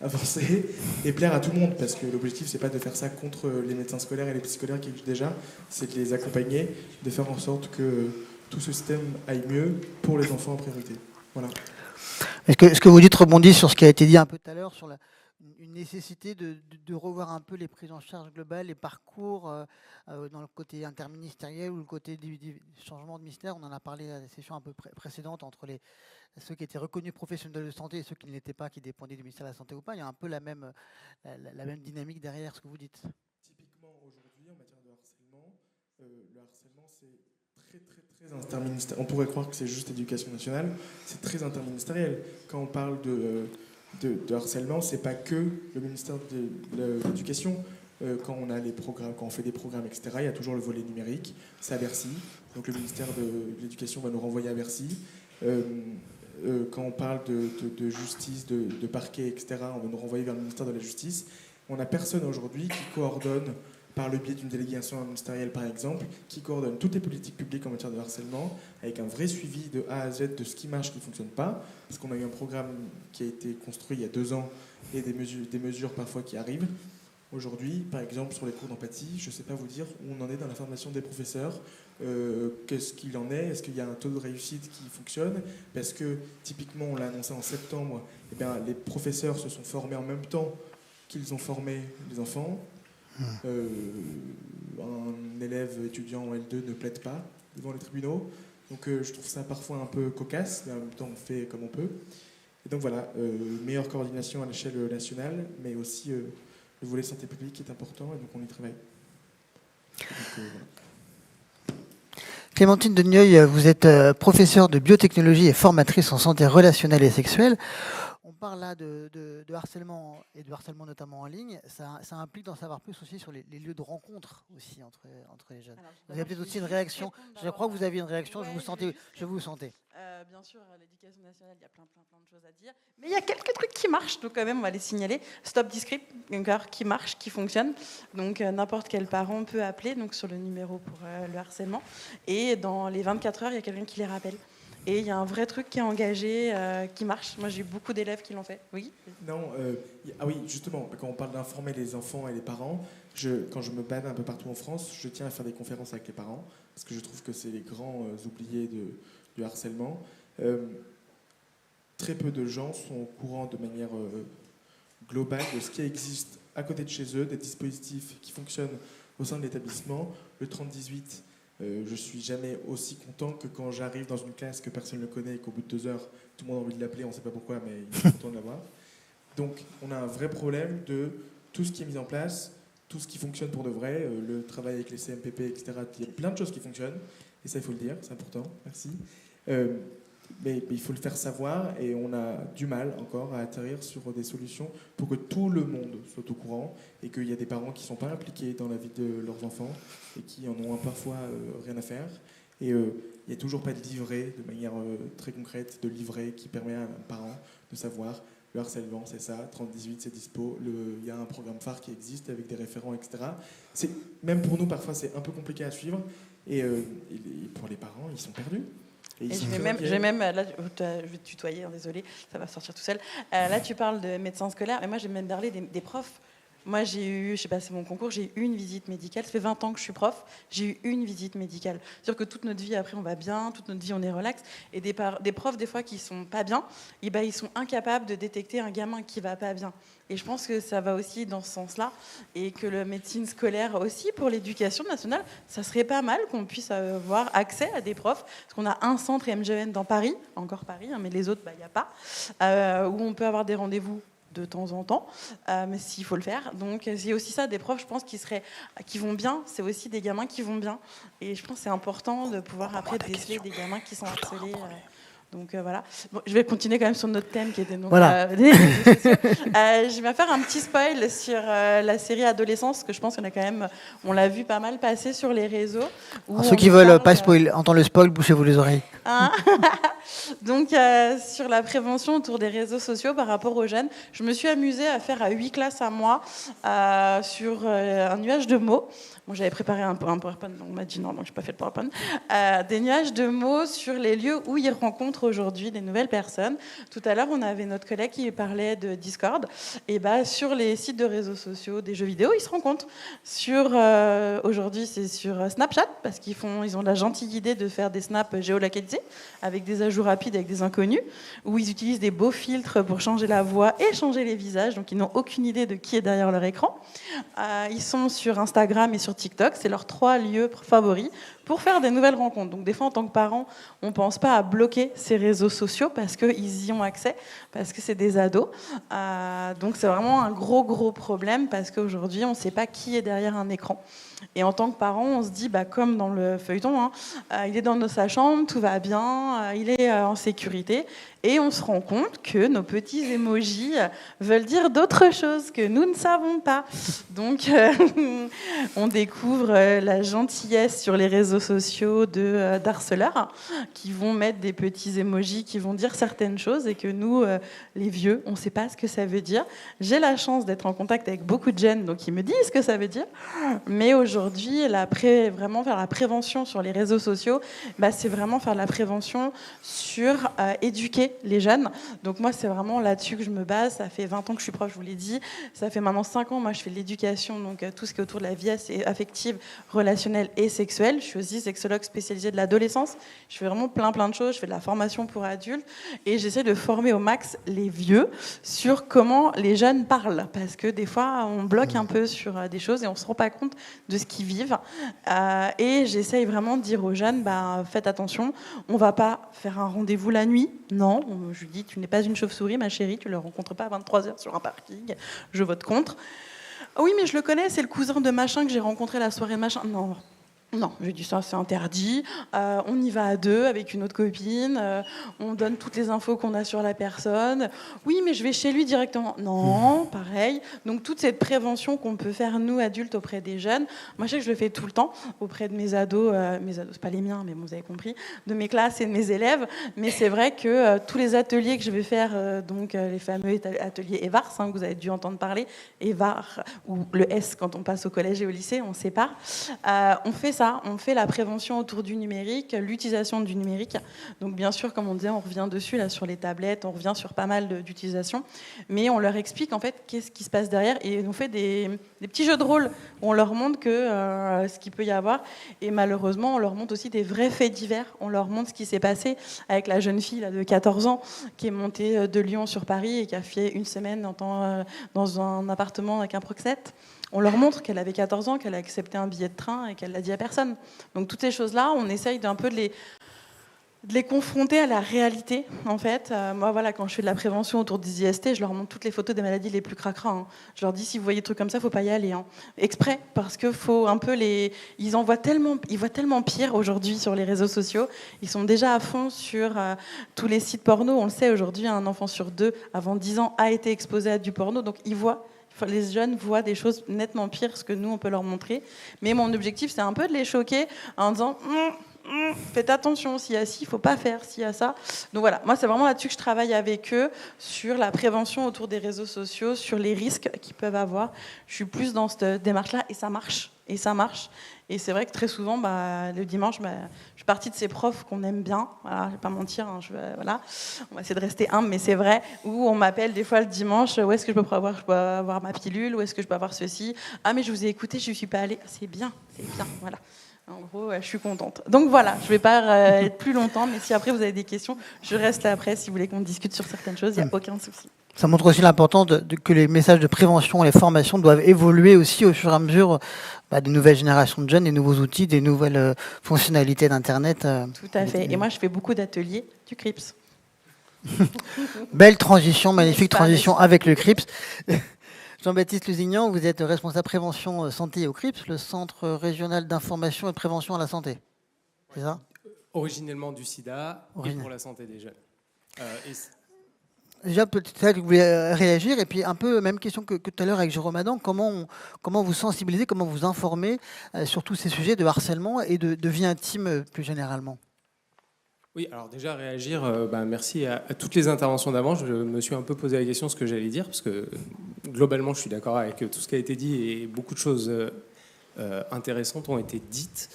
avancer et plaire à tout le monde, parce que l'objectif c'est pas de faire ça contre les médecins scolaires et les psychologues qui existent déjà, c'est de les accompagner, de faire en sorte que tout ce système aille mieux pour les enfants en priorité. Voilà. Ce que vous dites rebondit sur ce qui a été dit un peu tout à l'heure, sur une nécessité de revoir un peu les prises en charge globales, les parcours dans le côté interministériel ou le côté du changement de ministère. On en a parlé à la session un peu précédente entre ceux qui étaient reconnus professionnels de santé et ceux qui ne l'étaient pas, qui dépendaient du ministère de la Santé ou pas. Il y a un peu la même dynamique derrière ce que vous dites. Typiquement, aujourd'hui, en matière de harcèlement, le harcèlement, c'est très interministériel. On pourrait croire que c'est juste éducation nationale, c'est très interministériel. Quand on parle de harcèlement, c'est pas que le ministère de l'Éducation. Quand on a les programmes, quand on fait des programmes, etc., il y a toujours le volet numérique, c'est à Bercy. Donc le ministère de l'Éducation va nous renvoyer à Bercy. Quand on parle de justice, de parquet, etc., on va nous renvoyer vers le ministère de la Justice. On n'a personne aujourd'hui qui coordonne, par le biais d'une délégation ministérielle par exemple, qui coordonne toutes les politiques publiques en matière de harcèlement, avec un vrai suivi de A à Z de ce qui marche, ce qui ne fonctionne pas, parce qu'on a eu un programme qui a été construit il y a 2 ans, et des mesures parfois qui arrivent. Aujourd'hui, par exemple, sur les cours d'empathie, je ne sais pas vous dire où on en est dans la formation des professeurs, qu'est-ce qu'il en est, est-ce qu'il y a un taux de réussite qui fonctionne, parce que typiquement, on l'a annoncé en septembre, eh bien, les professeurs se sont formés en même temps qu'ils ont formé les enfants. Un élève étudiant en L2 ne plaide pas devant les tribunaux, donc je trouve ça parfois un peu cocasse, mais en même temps on fait comme on peut. Et donc voilà, meilleure coordination à l'échelle nationale, mais aussi le volet santé publique est important, et donc on y travaille. Donc, voilà. Clémentine Deneuil, vous êtes professeure de biotechnologie et formatrice en santé relationnelle et sexuelle. On parle là de harcèlement, et de harcèlement notamment en ligne. Ça implique d'en savoir plus aussi sur les lieux de rencontre aussi entre les jeunes. Alors, vous avez peut-être aussi une réaction. Je crois que vous aviez une réaction. Ouais, je vous sentais. Bien sûr, l'éducation nationale, il y a plein de choses à dire. Mais il y a quelques trucs qui marchent, donc quand même, on va les signaler. Stop Discript, qui marche, qui fonctionne. Donc n'importe quel parent peut appeler donc, sur le numéro pour le harcèlement. Et dans les 24 heures, il y a quelqu'un qui les rappelle. Et il y a un vrai truc qui est engagé, qui marche. Moi, j'ai eu beaucoup d'élèves qui l'ont fait. Oui. Non, ah oui, justement, quand on parle d'informer les enfants et les parents, quand je me balade un peu partout en France, je tiens à faire des conférences avec les parents, parce que je trouve que c'est les grands oubliés du harcèlement. Très peu de gens sont au courant de manière globale de ce qui existe à côté de chez eux, des dispositifs qui fonctionnent au sein de l'établissement. Le 30-18, je suis jamais aussi content que quand j'arrive dans une classe que personne ne connaît et qu'au bout de 2 heures, tout le monde a envie de l'appeler, on ne sait pas pourquoi, mais il est content de l'avoir. Donc on a un vrai problème de tout ce qui est mis en place, tout ce qui fonctionne pour de vrai, le travail avec les CMPP, etc. Il y a plein de choses qui fonctionnent, et ça il faut le dire, c'est important, merci. Mais il faut le faire savoir, et on a du mal encore à atterrir sur des solutions pour que tout le monde soit au courant, et qu'il y a des parents qui ne sont pas impliqués dans la vie de leurs enfants et qui en ont parfois rien à faire. Et il n'y a toujours pas de livret de manière très concrète, de livret qui permet à un parent de savoir le harcèlement, c'est ça, 30-18, c'est dispo, il y a un programme phare qui existe avec des référents, etc. Même pour nous, parfois, c'est un peu compliqué à suivre, et pour les parents, ils sont perdus. Et je vais même, là, je vais te tutoyer, désolé, ça va sortir tout seul. Là, tu parles de médecins scolaires, mais moi, j'ai même parlé des profs. Moi, j'ai eu, je sais pas, c'est mon concours, j'ai eu une visite médicale. Ça fait 20 ans que je suis prof, j'ai eu une visite médicale. C'est-à-dire que toute notre vie, après, on va bien, toute notre vie, on est relax. Et des profs, des fois, qui sont pas bien, et ben, ils sont incapables de détecter un gamin qui va pas bien. Et je pense que ça va aussi dans ce sens-là. Et que la médecine scolaire aussi, pour l'éducation nationale, ça serait pas mal qu'on puisse avoir accès à des profs. Parce qu'on a un centre MGN dans Paris, encore Paris, hein, mais les autres, il n'y a pas, où on peut avoir des rendez-vous de temps en temps, mais s'il faut le faire. Donc c'est aussi ça, des profs, je pense, qui vont bien, c'est aussi des gamins qui vont bien. Et je pense que c'est important de pouvoir après déceler des gamins qui sont harcelés. Donc voilà. Bon, je vais continuer quand même sur notre thème qui était donc les réseaux sociaux. Je vais faire un petit spoil sur la série Adolescence, que je pense qu'on a quand même, on l'a vu pas mal passer sur les réseaux. Ceux qui veulent pas entendre le spoil, bouchez-vous les oreilles. Hein donc sur la prévention autour des réseaux sociaux par rapport aux jeunes, je me suis amusée à faire à 8 classes à moi sur un nuage de mots. Bon, j'avais préparé un PowerPoint, donc on m'a dit non, donc je n'ai pas fait le PowerPoint. Des nuages de mots sur les lieux où ils rencontrent aujourd'hui des nouvelles personnes. Tout à l'heure, on avait notre collègue qui parlait de Discord. Et sur les sites de réseaux sociaux, des jeux vidéo, ils se rencontrent. Aujourd'hui, c'est sur Snapchat, parce ils ont la gentille idée de faire des snaps géolocalisés, avec des ajouts rapides avec des inconnus, où ils utilisent des beaux filtres pour changer la voix et changer les visages. Donc, ils n'ont aucune idée de qui est derrière leur écran. Ils sont sur Instagram et sur TikTok, c'est leurs 3 lieux favoris pour faire des nouvelles rencontres. Donc des fois, en tant que parents, on ne pense pas à bloquer ces réseaux sociaux parce qu'ils y ont accès, parce que c'est des ados. Donc c'est vraiment un gros problème parce qu'aujourd'hui, on ne sait pas qui est derrière un écran. Et en tant que parent, on se dit, comme dans le feuilleton, il est dans sa chambre, tout va bien, il est en sécurité. Et on se rend compte que nos petits emojis veulent dire d'autres choses que nous ne savons pas. Donc, on découvre la gentillesse sur les réseaux sociaux d'harceleurs qui vont mettre des petits emojis qui vont dire certaines choses et que nous, les vieux, on ne sait pas ce que ça veut dire. J'ai la chance d'être en contact avec beaucoup de jeunes, donc ils me disent ce que ça veut dire. Mais aujourd'hui, vraiment faire la prévention sur les réseaux sociaux, c'est vraiment faire la prévention sur éduquer les jeunes. Donc moi, c'est vraiment là-dessus que je me base. Ça fait 20 ans que je suis prof, je vous l'ai dit. Ça fait maintenant 5 ans, moi, je fais de l'éducation, donc tout ce qui est autour de la vie affective, relationnelle et sexuelle. Je suis aussi sexologue spécialisée de l'adolescence. Je fais vraiment plein de choses. Je fais de la formation pour adultes et j'essaie de former au max les vieux sur comment les jeunes parlent. Parce que des fois, on bloque un peu sur des choses et on ne se rend pas compte de ce qu'ils vivent. Et j'essaye vraiment de dire aux jeunes, faites attention, on ne va pas faire un rendez-vous la nuit. Non, je lui dis, tu n'es pas une chauve-souris, ma chérie, tu ne le rencontres pas à 23h sur un parking, je vote contre. Ah oui, mais je le connais, c'est le cousin de machin que j'ai rencontré la soirée de machin. Non, je lui dis ça, c'est interdit. On y va à 2 avec une autre copine. On donne toutes les infos qu'on a sur la personne. Oui, mais je vais chez lui directement. Non, pareil. Donc toute cette prévention qu'on peut faire, nous, adultes, auprès des jeunes, moi, je sais que je le fais tout le temps auprès de mes ados, c'est pas les miens, mais vous avez compris, de mes classes et de mes élèves. Mais c'est vrai que tous les ateliers que je vais faire, les fameux ateliers EVARS, que vous avez dû entendre parler, EVAR, ou le S quand on passe au collège et au lycée, on sépare. On fait ça, on fait la prévention autour du numérique, l'utilisation du numérique. Donc bien sûr, comme on disait, on revient dessus là sur les tablettes, on revient sur pas mal d'utilisations, mais on leur explique en fait qu'est-ce qui se passe derrière et on fait des petits jeux de rôle où on leur montre ce qu'il peut y avoir et malheureusement on leur montre aussi des vrais faits divers. On leur montre ce qui s'est passé avec la jeune fille là, de 14 ans qui est montée de Lyon sur Paris et qui a fait une semaine dans un appartement avec un proxète. On leur montre qu'elle avait 14 ans, qu'elle a accepté un billet de train et qu'elle l'a dit à personne. Donc toutes ces choses-là, on essaye d'un peu de les confronter à la réalité, en fait. Moi, voilà, quand je fais de la prévention autour des IST, je leur montre toutes les photos des maladies les plus cracras. Je leur dis, si vous voyez des trucs comme ça, il ne faut pas y aller. Exprès, parce que faut un peu ils voient tellement pire aujourd'hui sur les réseaux sociaux. Ils sont déjà à fond sur tous les sites porno. On le sait, aujourd'hui, un enfant sur 2, avant 10 ans, a été exposé à du porno. Donc, les jeunes voient des choses nettement pires que nous, on peut leur montrer. Mais mon objectif, c'est un peu de les choquer en disant faites attention, s'il y a ci, il ne faut pas faire, s'il y a ça. Donc voilà, moi, c'est vraiment là-dessus que je travaille avec eux, sur la prévention autour des réseaux sociaux, sur les risques qu'ils peuvent avoir. Je suis plus dans cette démarche-là et ça marche. Et c'est vrai que très souvent, le dimanche, je suis partie de ces profs qu'on aime bien. Voilà, je ne vais pas mentir, on va essayer de rester humble, mais c'est vrai, où on m'appelle des fois le dimanche, où est-ce que je peux avoir ma pilule, où est-ce que je peux avoir ceci. Ah, mais je vous ai écouté, je ne suis pas allée. C'est bien, voilà. En gros, je suis contente. Donc voilà, je ne vais pas être plus longtemps, mais si après vous avez des questions, je reste là après si vous voulez qu'on discute sur certaines choses, il n'y a aucun souci. Ça montre aussi l'importance que les messages de prévention, les formations doivent évoluer aussi au fur et à mesure des nouvelles générations de jeunes, des nouveaux outils, des nouvelles fonctionnalités d'Internet. Tout à fait. Et moi, je fais beaucoup d'ateliers du CRIPS. Belle transition, magnifique transition avec le CRIPS. Jean-Baptiste Lusignan, vous êtes responsable prévention santé au CRIPS, le Centre régional d'information et de prévention à la santé. C'est ça? Originellement du sida et pour la santé des jeunes. Déjà, peut-être que vous voulez réagir, et puis un peu même question que tout à l'heure avec Jérôme Adam, comment vous sensibilisez, comment vous informez sur tous ces sujets de harcèlement et de vie intime plus généralement? Oui, alors déjà réagir, merci à toutes les interventions d'avant. Je me suis un peu posé la question ce que j'allais dire, parce que globalement je suis d'accord avec tout ce qui a été dit et beaucoup de choses intéressantes ont été dites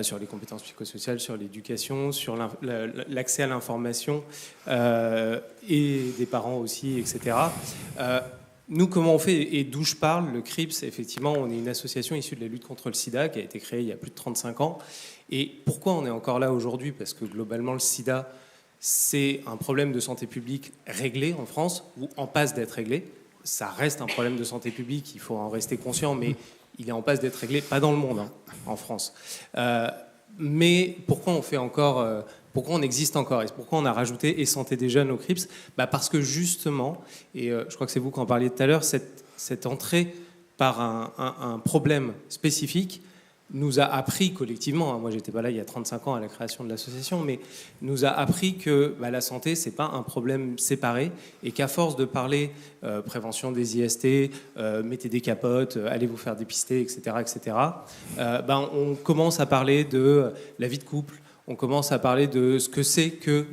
sur les compétences psychosociales, sur l'éducation, sur l'accès à l'information et des parents aussi, etc. Nous, comment on fait et d'où je parle, le CRIPS, effectivement, on est une association issue de la lutte contre le sida qui a été créée il y a plus de 35 ans. Et pourquoi on est encore là aujourd'hui? Parce que globalement, le sida, c'est un problème de santé publique réglé en France, ou en passe d'être réglé. Ça reste un problème de santé publique, il faut en rester conscient, mais il est en passe d'être réglé, pas dans le monde, en France. Mais pourquoi on fait encore... pourquoi on existe encore et pourquoi on a rajouté et santé des jeunes au CRIPS? Parce que justement, et je crois que c'est vous qui en parliez tout à l'heure, cette entrée par un problème spécifique nous a appris collectivement, moi j'étais pas là il y a 35 ans à la création de l'association, mais nous a appris que la santé c'est pas un problème séparé et qu'à force de parler prévention des IST, mettez des capotes, allez vous faire dépister, etc., on commence à parler de la vie de couple, on commence à parler de ce que c'est que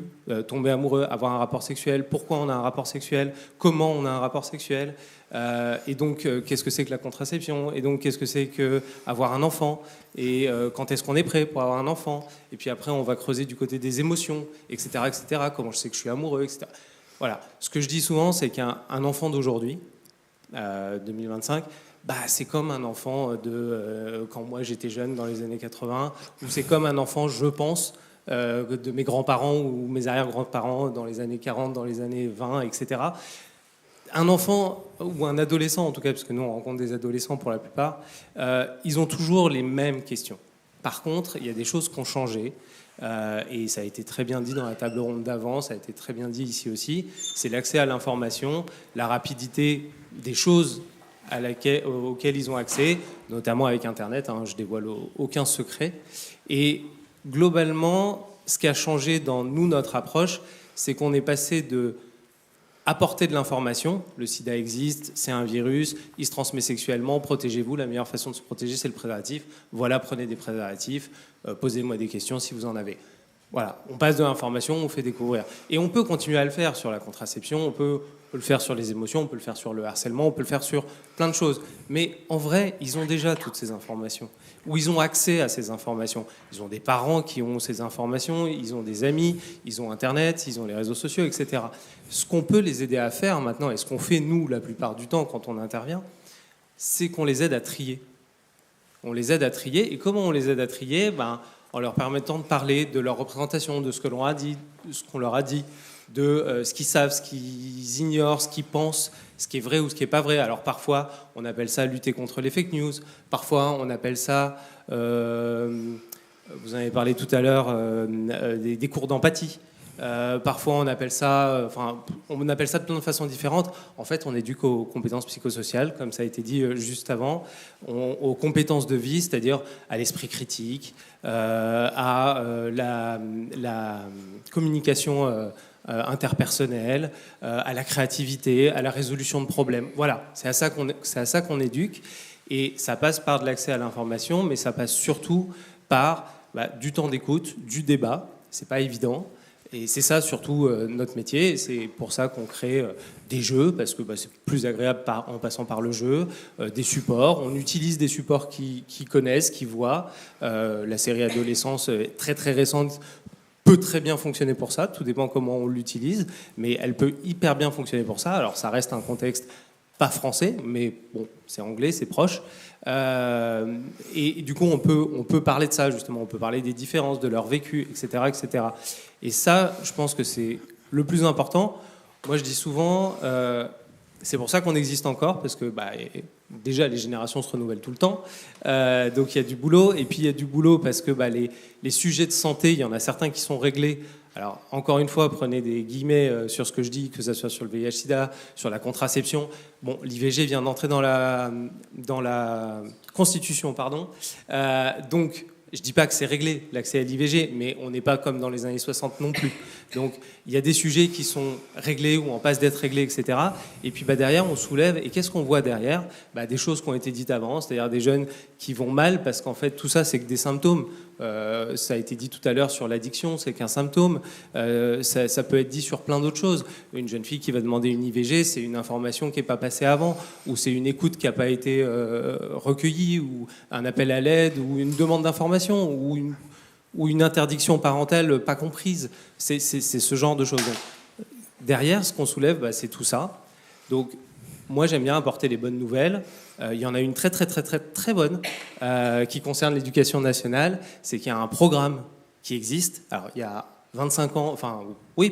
tomber amoureux, avoir un rapport sexuel, pourquoi on a un rapport sexuel, comment on a un rapport sexuel, et donc qu'est-ce que c'est que la contraception, et donc qu'est-ce que c'est qu'avoir un enfant, et quand est-ce qu'on est prêt pour avoir un enfant, et puis après on va creuser du côté des émotions, etc., comment je sais que je suis amoureux, etc. Voilà, ce que je dis souvent, c'est qu'un enfant d'aujourd'hui, 2025, c'est comme un enfant de quand moi j'étais jeune dans les années 80, ou c'est comme un enfant, je pense, de mes grands-parents ou mes arrière-grands-parents dans les années 40, dans les années 20, etc. Un enfant, ou un adolescent en tout cas, parce que nous on rencontre des adolescents pour la plupart, ils ont toujours les mêmes questions. Par contre, il y a des choses qui ont changé, et ça a été très bien dit dans la table ronde d'avant, ça a été très bien dit ici aussi, c'est l'accès à l'information, la rapidité des choses auxquelles ils ont accès, notamment avec Internet, je dévoile aucun secret. Et globalement, ce qui a changé dans notre approche, c'est qu'on est passé de apporter de l'information, le sida existe, c'est un virus, il se transmet sexuellement, protégez-vous, la meilleure façon de se protéger c'est le préservatif, voilà, prenez des préservatifs, posez-moi des questions si vous en avez. Voilà, on passe de l'information, on fait découvrir. Et on peut continuer à le faire sur la contraception, on peut le faire sur les émotions, on peut le faire sur le harcèlement, on peut le faire sur plein de choses. Mais en vrai, ils ont déjà toutes ces informations, ou ils ont accès à ces informations. Ils ont des parents qui ont ces informations, ils ont des amis, ils ont Internet, ils ont les réseaux sociaux, etc. Ce qu'on peut les aider à faire maintenant, et ce qu'on fait nous la plupart du temps quand on intervient, c'est qu'on les aide à trier. On les aide à trier, et comment on les aide à trier? En leur permettant de parler de leur représentation, de ce que l'on a dit, de ce qu'on leur a dit, de ce qu'ils savent, ce qu'ils ignorent, ce qu'ils pensent, ce qui est vrai ou ce qui n'est pas vrai. Alors parfois, on appelle ça lutter contre les fake news. Parfois, on appelle ça, vous en avez parlé tout à l'heure, des cours d'empathie. Parfois, on appelle ça de plein de façons différentes. En fait, on éduque aux compétences psychosociales, comme ça a été dit juste avant, aux compétences de vie, c'est-à-dire à l'esprit critique, à la communication interpersonnelle, à la créativité, à la résolution de problèmes. Voilà, c'est à ça qu'on éduque. Et ça passe par de l'accès à l'information, mais ça passe surtout par du temps d'écoute, du débat. C'est pas évident. Et c'est ça surtout notre métier. Et c'est pour ça qu'on crée des jeux, parce que c'est plus agréable en passant par le jeu, des supports. On utilise des supports qui connaissent, qui voient. La série Adolescence, très très récente, peut très bien fonctionner pour ça. Tout dépend comment on l'utilise. Mais elle peut hyper bien fonctionner pour ça. Alors ça reste un contexte pas français, mais bon, c'est anglais, c'est proche. Et du coup, on peut parler de ça, justement. On peut parler des différences, de leur vécu, etc., etc. Et ça, je pense que c'est le plus important. Moi, je dis souvent, c'est pour ça qu'on existe encore, parce que déjà, les générations se renouvellent tout le temps. Donc, il y a du boulot. Et puis, il y a du boulot parce que les sujets de santé, il y en a certains qui sont réglés Alors, encore une fois, prenez des guillemets sur ce que je dis, que ce soit sur le VIH-Sida, sur la contraception. Bon, l'IVG vient d'entrer dans la Constitution, pardon. Donc, je ne dis pas que c'est réglé, l'accès à l'IVG, mais on n'est pas comme dans les années 60 non plus. Donc, il y a des sujets qui sont réglés ou en passe d'être réglés, etc. Et puis, derrière, on soulève. Et qu'est-ce qu'on voit derrière ? Des choses qui ont été dites avant, c'est-à-dire des jeunes qui vont mal, parce qu'en fait, tout ça, c'est que des symptômes. Ça a été dit tout à l'heure sur l'addiction, c'est qu'un symptôme. Ça peut être dit sur plein d'autres choses. Une jeune fille qui va demander une IVG, c'est une information qui n'est pas passée avant, ou c'est une écoute qui n'a pas été recueillie, ou un appel à l'aide, ou une demande d'information, ou une interdiction parentale pas comprise. C'est ce genre de choses. Donc, derrière, ce qu'on soulève, c'est tout ça. Donc, moi, j'aime bien apporter les bonnes nouvelles. Il y en a une très bonne qui concerne l'éducation nationale. C'est qu'il y a un programme qui existe. Alors, il y a 25 ans,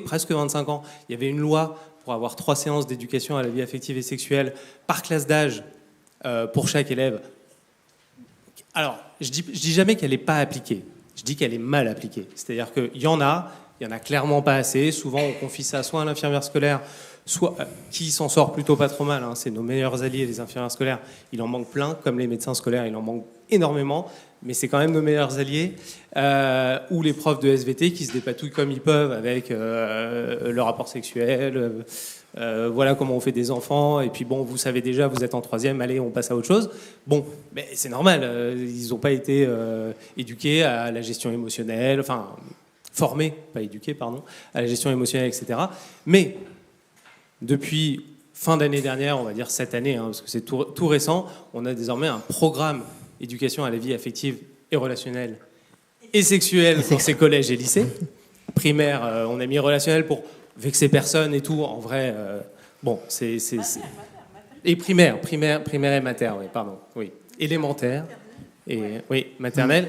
presque 25 ans, il y avait une loi pour avoir 3 séances d'éducation à la vie affective et sexuelle par classe d'âge pour chaque élève. Alors, je dis jamais qu'elle n'est pas appliquée. Je dis qu'elle est mal appliquée. C'est-à-dire qu'il y en a clairement pas assez. Souvent, on confie ça soit à l'infirmière scolaire, soit qui s'en sort plutôt pas trop mal. C'est nos meilleurs alliés, les infirmières scolaires. Il en manque plein, comme les médecins scolaires, il en manque énormément. Mais c'est quand même nos meilleurs alliés. Ou les profs de SVT qui se dépatouillent comme ils peuvent avec le rapport sexuel. Voilà comment on fait des enfants. Et puis bon, vous savez déjà, vous êtes en 3e, allez, on passe à autre chose. Bon, mais c'est normal. Ils n'ont pas été éduqués à la gestion émotionnelle, formés, pas éduqués, pardon, à la gestion émotionnelle, etc. Mais depuis fin d'année dernière, on va dire cette année, parce que c'est tout récent, on a désormais un programme éducation à la vie affective et relationnelle et sexuelle pour ces collèges et lycées. Primaire, on a mis relationnel pour vexer personne et tout. En vrai, c'est... Et primaire et mater, oui, pardon. Oui. Élémentaire, et, oui, maternelle.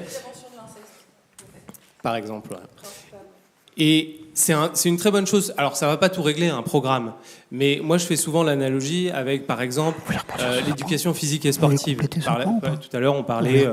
Par exemple. Ouais. Et c'est une très bonne chose. Alors, ça ne va pas tout régler, un programme. Mais moi, je fais souvent l'analogie avec, par exemple, l'éducation physique et sportive. Tout à l'heure, on parlait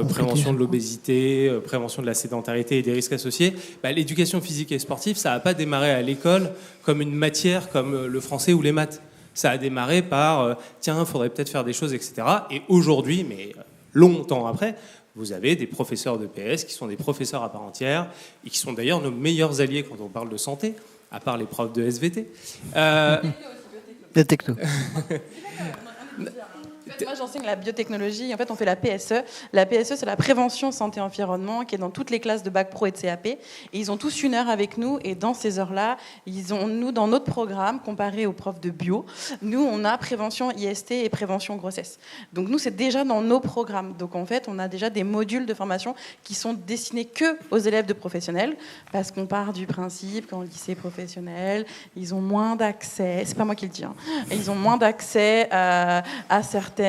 prévention de l'obésité, prévention de la sédentarité et des risques associés. L'éducation physique et sportive, ça n'a pas démarré à l'école comme une matière comme le français ou les maths. Ça a démarré par, tiens, il faudrait peut-être faire des choses, etc. Et aujourd'hui, mais longtemps après, vous avez des professeurs de PS qui sont des professeurs à part entière et qui sont d'ailleurs nos meilleurs alliés quand on parle de santé, à part les profs de SVT. De techno. Moi, j'enseigne la biotechnologie. En fait, on fait la PSE. La PSE, c'est la prévention santé-environnement, qui est dans toutes les classes de bac pro et de CAP. Et ils ont tous 1 heure avec nous. Et dans ces heures-là, nous, dans notre programme, comparé aux profs de bio, nous, on a prévention IST et prévention grossesse. Donc, nous, c'est déjà dans nos programmes. Donc, en fait, on a déjà des modules de formation qui sont destinés que aux élèves de professionnels, parce qu'on part du principe qu'en lycée professionnel, ils ont moins d'accès. C'est pas moi qui le dis. Ils ont moins d'accès à certaines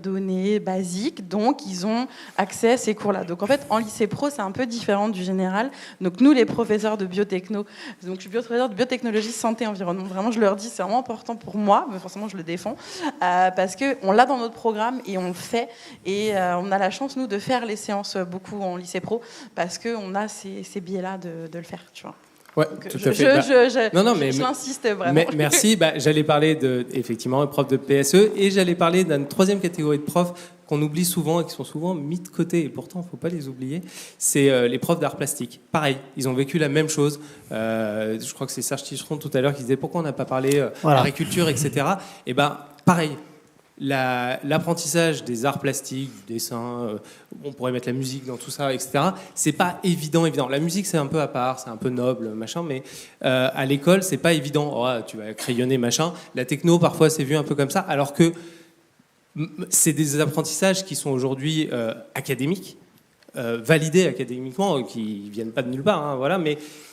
données basiques, donc ils ont accès à ces cours-là. Donc en fait, en lycée pro, c'est un peu différent du général. Donc nous, les professeurs de biotechno, donc je suis professeur de biotechnologie, santé, environnement, vraiment, je leur dis, c'est vraiment important pour moi, mais forcément, je le défends, parce qu'on l'a dans notre programme et on le fait, et on a la chance, nous, de faire les séances beaucoup en lycée pro, parce qu'on a ces biais-là de le faire, tu vois. Ouais, donc, tout à fait. Je l'insiste vraiment. Merci. J'allais parler effectivement des profs de PSE et j'allais parler d'une 3e catégorie de profs qu'on oublie souvent et qui sont souvent mis de côté. Et pourtant, il ne faut pas les oublier. C'est les profs d'art plastique. Pareil, ils ont vécu la même chose. Je crois que c'est Serge Ticheron tout à l'heure qui disait pourquoi on n'a pas parlé agriculture, etc. Et pareil. L'apprentissage des arts plastiques, du dessin, on pourrait mettre la musique dans tout ça, etc. C'est pas évident. La musique, c'est un peu à part, c'est un peu noble, machin, mais à l'école, c'est pas évident. Oh, tu vas crayonner, machin. La techno, parfois, c'est vu un peu comme ça, alors que c'est des apprentissages qui sont aujourd'hui académiques, validés académiquement, qui viennent pas de nulle part,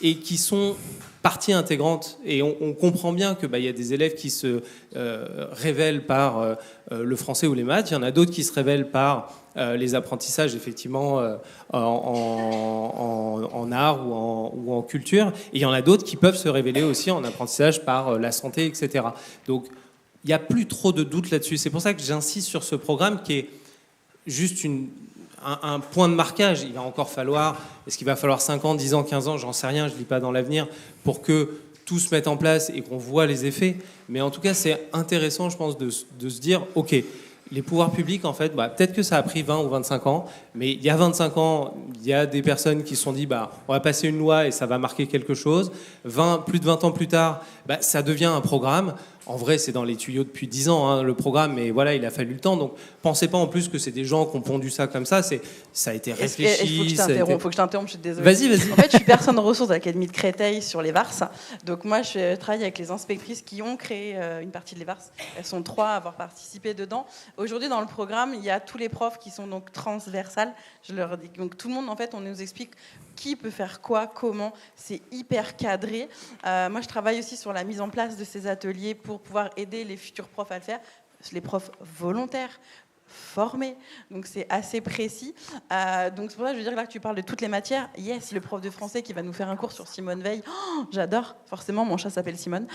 et qui sont partie intégrante. Et on comprend bien qu'il y a des élèves qui se révèlent par le français ou les maths. Il y en a d'autres qui se révèlent par les apprentissages, effectivement, en art ou en culture. Et il y en a d'autres qui peuvent se révéler aussi en apprentissage par la santé, etc. Donc, il n'y a plus trop de doutes là-dessus. C'est pour ça que j'insiste sur ce programme qui est juste un point de marquage. Il va encore falloir, est-ce qu'il va falloir 5 ans, 10 ans, 15 ans, j'en sais rien, je ne lis pas dans l'avenir, pour que tout se mette en place et qu'on voit les effets. Mais en tout cas, c'est intéressant, je pense, de se dire, OK, les pouvoirs publics, en fait, peut-être que ça a pris 20 ou 25 ans, mais il y a 25 ans, il y a des personnes qui se sont dit, on va passer une loi et ça va marquer quelque chose. Plus de 20 ans plus tard, ça devient un programme. En vrai, c'est dans les tuyaux depuis 10 ans, hein, le programme, mais voilà, il a fallu le temps. Donc, pensez pas en plus que c'est des gens qui ont pondu ça comme ça. Ça a été réfléchi. Il faut que je t'interrompe, je suis désolée. Vas-y. En fait, je suis personne ressource à l'Académie de Créteil sur les VARS. Donc, moi, je travaille avec les inspectrices qui ont créé une partie des VARS. Elles sont 3 à avoir participé dedans. Aujourd'hui, dans le programme, il y a tous les profs qui sont donc transversales. Je leur dis, donc, tout le monde, en fait, on nous explique qui peut faire quoi, comment. C'est hyper cadré. Moi, je travaille aussi sur la mise en place de ces ateliers pour pouvoir aider les futurs profs à le faire, les profs volontaires, formés. Donc, c'est assez précis. Donc, c'est pour ça que je veux dire là que tu parles de toutes les matières. Yes, le prof de français qui va nous faire un cours sur Simone Veil. Oh, j'adore. Forcément, mon chat s'appelle Simone.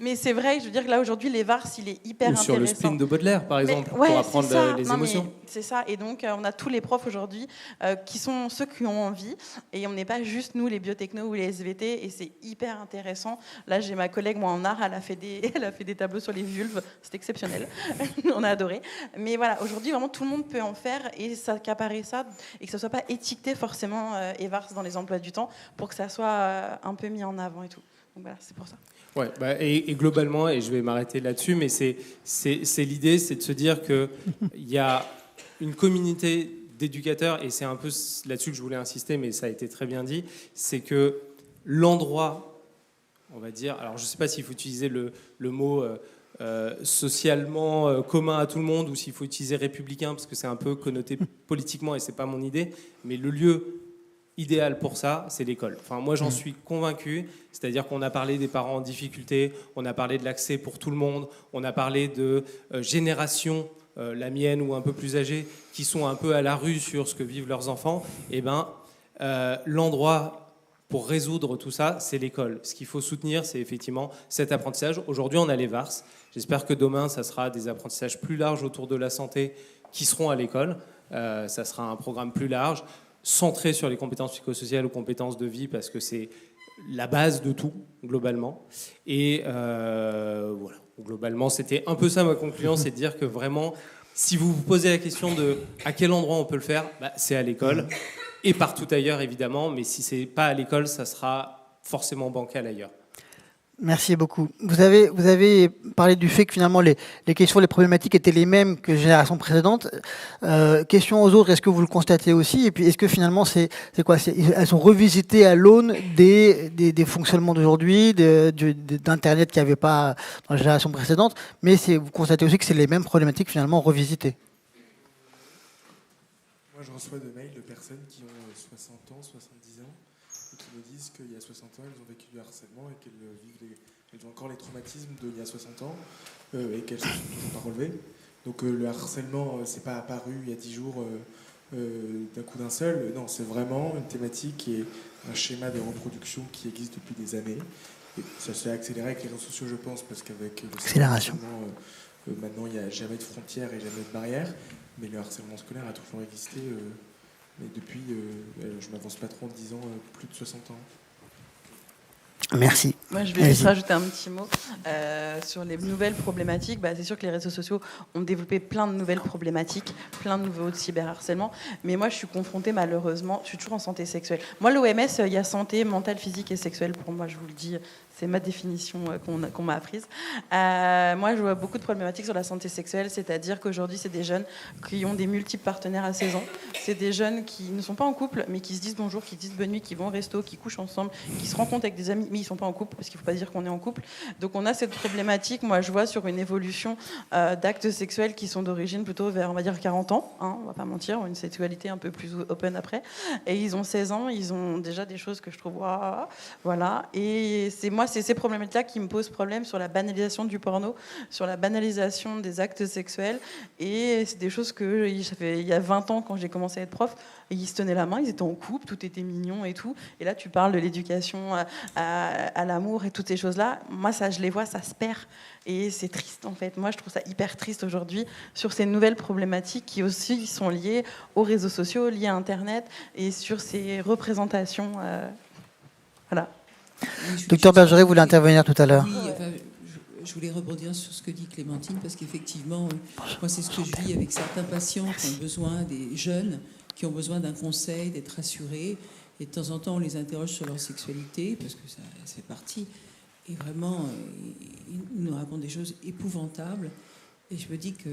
Mais c'est vrai, je veux dire que là, aujourd'hui, les VARS, il est hyper intéressant. Sur le spleen de Baudelaire, par exemple, pour apprendre les émotions. C'est ça. Et donc, on a tous les profs aujourd'hui qui sont ceux qui ont envie. Et on n'est pas juste, nous, les biotechnos ou les SVT. Et c'est hyper intéressant. Là, j'ai ma collègue, moi, en art, elle a fait des tableaux sur les vulves. C'est exceptionnel. On a adoré. Mais voilà, aujourd'hui, vraiment, tout le monde peut en faire et s'accaparer ça. Et que ça ne soit pas étiqueté forcément VARS dans les emplois du temps pour que ça soit un peu mis en avant et tout. Donc voilà, c'est pour ça. Ouais, et globalement, et je vais m'arrêter là-dessus, mais c'est l'idée, c'est de se dire qu'il y a une communauté d'éducateurs, et c'est un peu là-dessus que je voulais insister, mais ça a été très bien dit, c'est que l'endroit, on va dire, alors je ne sais pas s'il faut utiliser le mot socialement commun à tout le monde, ou s'il faut utiliser républicain, parce que c'est un peu connoté politiquement, et ce n'est pas mon idée, mais le lieu idéal pour ça, c'est l'école. Enfin, moi, j'en suis convaincu. C'est-à-dire qu'on a parlé des parents en difficulté, on a parlé de l'accès pour tout le monde, on a parlé de générations, la mienne ou un peu plus âgées, qui sont un peu à la rue sur ce que vivent leurs enfants. Eh ben, l'endroit pour résoudre tout ça, c'est l'école. Ce qu'il faut soutenir, c'est effectivement cet apprentissage. Aujourd'hui, on a les VARS. J'espère que demain, ça sera des apprentissages plus larges autour de la santé qui seront à l'école. Ça sera un programme plus large, centré sur les compétences psychosociales ou compétences de vie, parce que c'est la base de tout, globalement. Et voilà, globalement, c'était un peu ça ma conclusion, c'est de dire que vraiment, si vous vous posez la question de à quel endroit on peut le faire, c'est à l'école, et partout ailleurs, évidemment, mais si c'est pas à l'école, ça sera forcément bancal ailleurs. Merci beaucoup. Vous avez parlé du fait que finalement les questions, les problématiques étaient les mêmes que les générations précédentes. Question aux autres, est-ce que vous le constatez aussi? Et puis est-ce que finalement elles sont revisitées à l'aune des fonctionnements d'aujourd'hui, d'Internet qu'il n'y avait pas dans les générations précédentes, mais vous constatez aussi que c'est les mêmes problématiques finalement revisitées? Moi je reçois des mails de personnes qui ont 60 ans, 70 ans, et qui me disent qu'il y a 60 ans, elles ont vécu du harcèlement et qu'elles elles ont encore les traumatismes d'il y a 60 ans et qu'elles ne sont toujours pas relevées. Donc le harcèlement, c'est pas apparu il y a 10 jours d'un coup d'un seul. Non, c'est vraiment une thématique et un schéma de reproduction qui existe depuis des années. Et ça s'est accéléré avec les réseaux sociaux, je pense, parce qu'avec le harcèlement, maintenant il n'y a jamais de frontières et jamais de barrières. Mais le harcèlement scolaire a toujours existé. Mais depuis, je ne m'avance pas trop en disant plus de 60 ans. Merci. Moi, je vais juste rajouter un petit mot sur les nouvelles problématiques. C'est sûr que les réseaux sociaux ont développé plein de nouvelles problématiques, plein de nouveaux cyberharcèlements. Mais moi, je suis confrontée, malheureusement, je suis toujours en santé sexuelle. Moi, l'OMS, il y a santé mentale, physique et sexuelle. Pour moi, je vous le dis, c'est ma définition qu'on m'a apprise. Moi, je vois beaucoup de problématiques sur la santé sexuelle, c'est-à-dire qu'aujourd'hui, c'est des jeunes qui ont des multiples partenaires à 16 ans. C'est des jeunes qui ne sont pas en couple, mais qui se disent bonjour, qui disent bonne nuit, qui vont au resto, qui couchent ensemble, qui se rencontrent avec des amis, mais ils ne sont pas en couple, parce qu'il ne faut pas dire qu'on est en couple. Donc, on a cette problématique, moi, je vois sur une évolution d'actes sexuels qui sont d'origine plutôt vers, on va dire, 40 ans, hein, on ne va pas mentir, une sexualité un peu plus open après. Et ils ont 16 ans, ils ont déjà des choses que je trouve, voilà. Et moi, c'est ces problématiques-là qui me posent problème sur la banalisation du porno, sur la banalisation des actes sexuels. Et c'est des choses que, ça fait, il y a 20 ans, quand j'ai commencé à être prof, ils se tenaient la main, ils étaient en couple, tout était mignon et tout. Et là, tu parles de l'éducation à l'amour et toutes ces choses-là. Moi, ça, je les vois, ça se perd. Et c'est triste, en fait. Moi, je trouve ça hyper triste aujourd'hui sur ces nouvelles problématiques qui aussi sont liées aux réseaux sociaux, liées à Internet et sur ces représentations. Voilà. Oui, Docteur Bergeret voulait intervenir tout à l'heure. Oui, enfin, je voulais rebondir sur ce que dit Clémentine, parce qu'effectivement, moi, c'est ce que je vis avec certains patients qui ont besoin, des jeunes, qui ont besoin d'un conseil, d'être rassurés. Et de temps en temps, on les interroge sur leur sexualité, parce que ça fait partie. Et vraiment, ils nous racontent des choses épouvantables. Et je me dis qu'il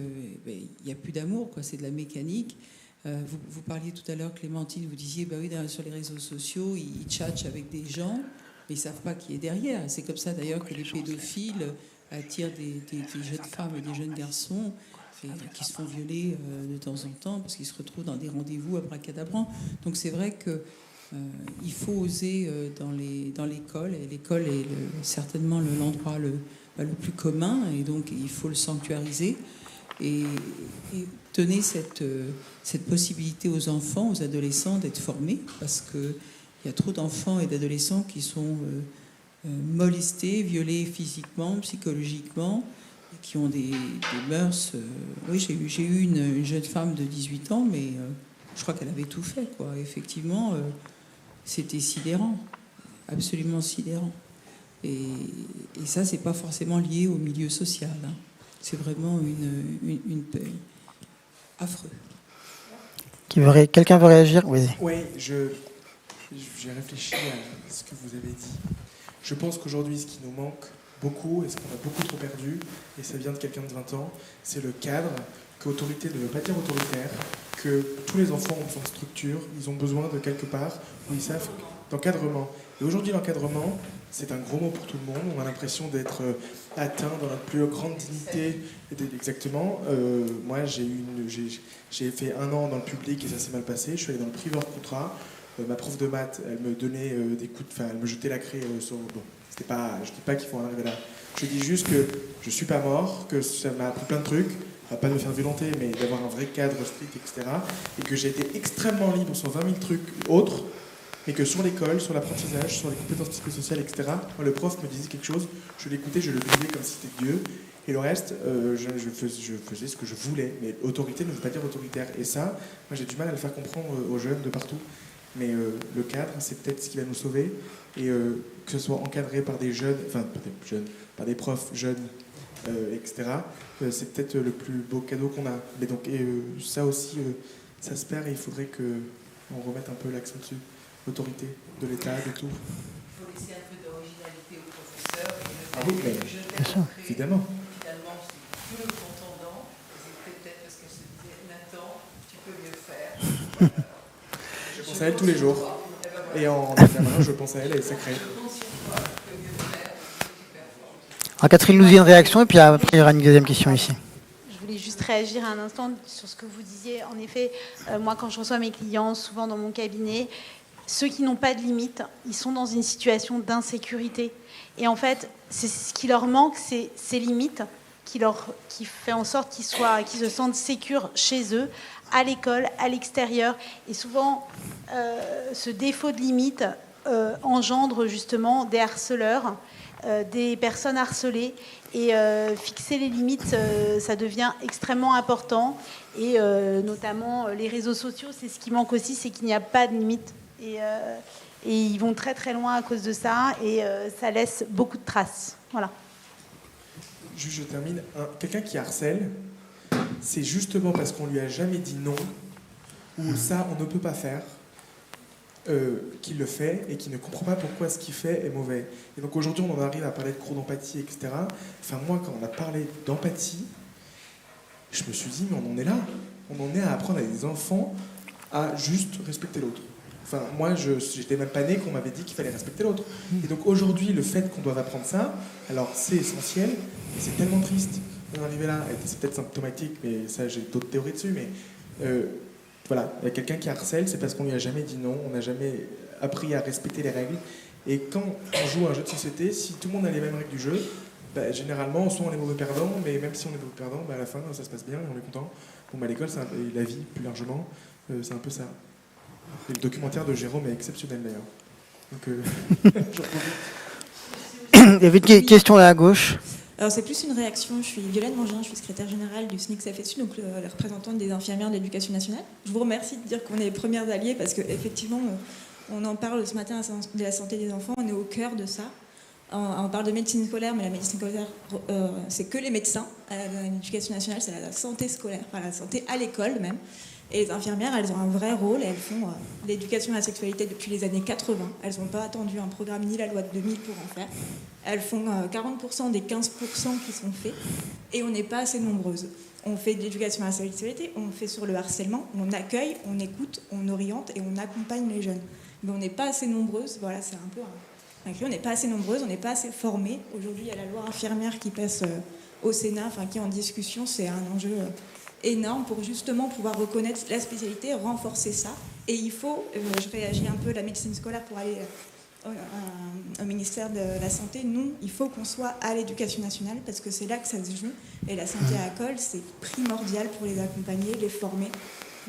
n'y a plus d'amour, quoi. C'est de la mécanique. Vous parliez tout à l'heure, Clémentine, vous disiez, bah oui, sur les réseaux sociaux, ils tchatchent avec des gens, mais ils ne savent pas qui est derrière. C'est comme ça, d'ailleurs, que les pédophiles attirent des jeunes femmes et des jeunes garçons qui se font violer de temps en temps, parce qu'ils se retrouvent dans des rendez-vous abracadabrants. Donc c'est vrai que il faut oser dans l'école, et l'école est certainement l'endroit le plus commun, et donc il faut le sanctuariser et donner cette possibilité aux enfants, aux adolescents d'être formés, parce qu'il y a trop d'enfants et d'adolescents qui sont molestés, violés physiquement, psychologiquement, qui ont des mœurs. Oui, j'ai eu une jeune femme de 18 ans, mais je crois qu'elle avait tout fait, quoi. Effectivement, c'était sidérant, absolument sidérant. Et ça, c'est pas forcément lié au milieu social. Hein. C'est vraiment une affreux. Quelqu'un veut réagir? Oui. Oui, j'ai réfléchi à ce que vous avez dit. Je pense qu'aujourd'hui, ce qui nous manque beaucoup, et ce qu'on a beaucoup trop perdu, et ça vient de quelqu'un de 20 ans, c'est le cadre, qu'autorité ne veut pas dire autoritaire, que tous les enfants ont besoin de structure, ils ont besoin de quelque part où ils savent d'encadrement. Et aujourd'hui, l'encadrement, c'est un gros mot pour tout le monde. On a l'impression d'être atteint dans notre plus grande dignité. Exactement. Moi, j'ai fait 1 an dans le public et ça s'est mal passé. Je suis allé dans le privé hors contrat. Ma prof de maths, elle me donnait des coups de... Enfin, elle me jetait la craie sur... Bon, c'était pas... Je dis pas qu'il faut en arriver là. Je dis juste que je suis pas mort, que ça m'a appris plein de trucs, pas de me faire violenter, mais d'avoir un vrai cadre strict, etc. Et que j'ai été extrêmement libre sur 20 000 trucs autres, mais que sur l'école, sur l'apprentissage, sur les compétences psychosociales, etc., moi, le prof me disait quelque chose, je l'écoutais, je le vivais comme si c'était Dieu, et le reste, je faisais ce que je voulais. Mais autorité ne veut pas dire autoritaire. Et ça, moi, j'ai du mal à le faire comprendre aux jeunes de partout. Mais le cadre, c'est peut-être ce qui va nous sauver, et que ce soit encadré par des jeunes, enfin, par des profs jeunes, etc., c'est peut-être le plus beau cadeau qu'on a. Mais donc, ça aussi, ça se perd, et il faudrait qu'on remette un peu l'accent dessus. L'autorité de l'État, de tout. Il faut laisser un peu d'originalité aux professeurs. Ah oui, mais évidemment. Finalement, c'est tout le contendant. C'est peut-être parce qu'elle se disait, Nathan, tu peux mieux faire. Je pense à elle tous les jours. Et en examen, je pense à elle, elle est sacrée. Alors, Catherine Louzier, une réaction, et puis après, il y aura une deuxième question ici. Je voulais juste réagir un instant sur ce que vous disiez. En effet, moi, quand je reçois mes clients, souvent dans mon cabinet, ceux qui n'ont pas de limites, ils sont dans une situation d'insécurité. Et en fait, c'est ce qui leur manque, c'est ces limites qui fait en sorte qu'ils se sentent sécures chez eux, à l'école, à l'extérieur. Et souvent, ce défaut de limite engendre justement des harceleurs, des personnes harcelées. Et fixer les limites, ça devient extrêmement important. Et notamment, les réseaux sociaux, c'est ce qui manque aussi, c'est qu'il n'y a pas de limite. Et ils vont très très loin à cause de ça, et ça laisse beaucoup de traces. Voilà. Juste, je termine. Quelqu'un qui harcèle, c'est justement parce qu'on lui a jamais dit non, ou ça on ne peut pas faire, qu'il le fait et qu'il ne comprend pas pourquoi ce qu'il fait est mauvais. Et donc aujourd'hui on en arrive à parler de cours d'empathie, etc. Enfin moi, quand on a parlé d'empathie, je me suis dit, mais on en est là. On en est à apprendre à des enfants à juste respecter l'autre. Enfin, moi, j'étais même pas né qu'on m'avait dit qu'il fallait respecter l'autre. Et donc aujourd'hui, le fait qu'on doive apprendre ça, alors c'est essentiel, et c'est tellement triste d'en arriver là. Et c'est peut-être symptomatique, mais ça, j'ai d'autres théories dessus, mais voilà, il y a quelqu'un qui harcèle, c'est parce qu'on lui a jamais dit non, on n'a jamais appris à respecter les règles. Et quand on joue à un jeu de société, si tout le monde a les mêmes règles du jeu, généralement, soit on est mauvais perdant, mais même si on est mauvais perdant, à la fin, ça se passe bien et on est content. Bon, l'école, et la vie, plus largement, c'est un peu ça. Et le documentaire de Jérôme est exceptionnel, d'ailleurs. Donc, il y avait une question là à gauche. Alors c'est plus une réaction, je suis Violaine Mangin, je suis secrétaire générale du SNIC FSU, donc la représentante des infirmières de l'éducation nationale. Je vous remercie de dire qu'on est les premières alliées parce qu'effectivement, on en parle ce matin de la santé des enfants, on est au cœur de ça. On parle de médecine scolaire, mais la médecine scolaire, c'est que les médecins. L'éducation nationale, c'est la santé scolaire, enfin la santé à l'école même. Et les infirmières, elles ont un vrai rôle, elles font l'éducation à la sexualité depuis les années 80. Elles n'ont pas attendu un programme ni la loi de 2000 pour en faire. Elles font 40% des 15% qui sont faits, et on n'est pas assez nombreuses. On fait de l'éducation à la sexualité, on fait sur le harcèlement, on accueille, on écoute, on oriente et on accompagne les jeunes. Mais on n'est pas assez nombreuses, voilà, c'est un peu un cri, on n'est pas assez nombreuses, on n'est pas assez formées. Aujourd'hui, il y a la loi infirmière qui passe au Sénat, qui est en discussion, c'est un enjeu énorme pour justement pouvoir reconnaître la spécialité, renforcer ça. Et il faut, je réagis un peu à la médecine scolaire pour aller au ministère de la Santé, nous, il faut qu'on soit à l'éducation nationale parce que c'est là que ça se joue. Et la santé à l'école, c'est primordial pour les accompagner, les former,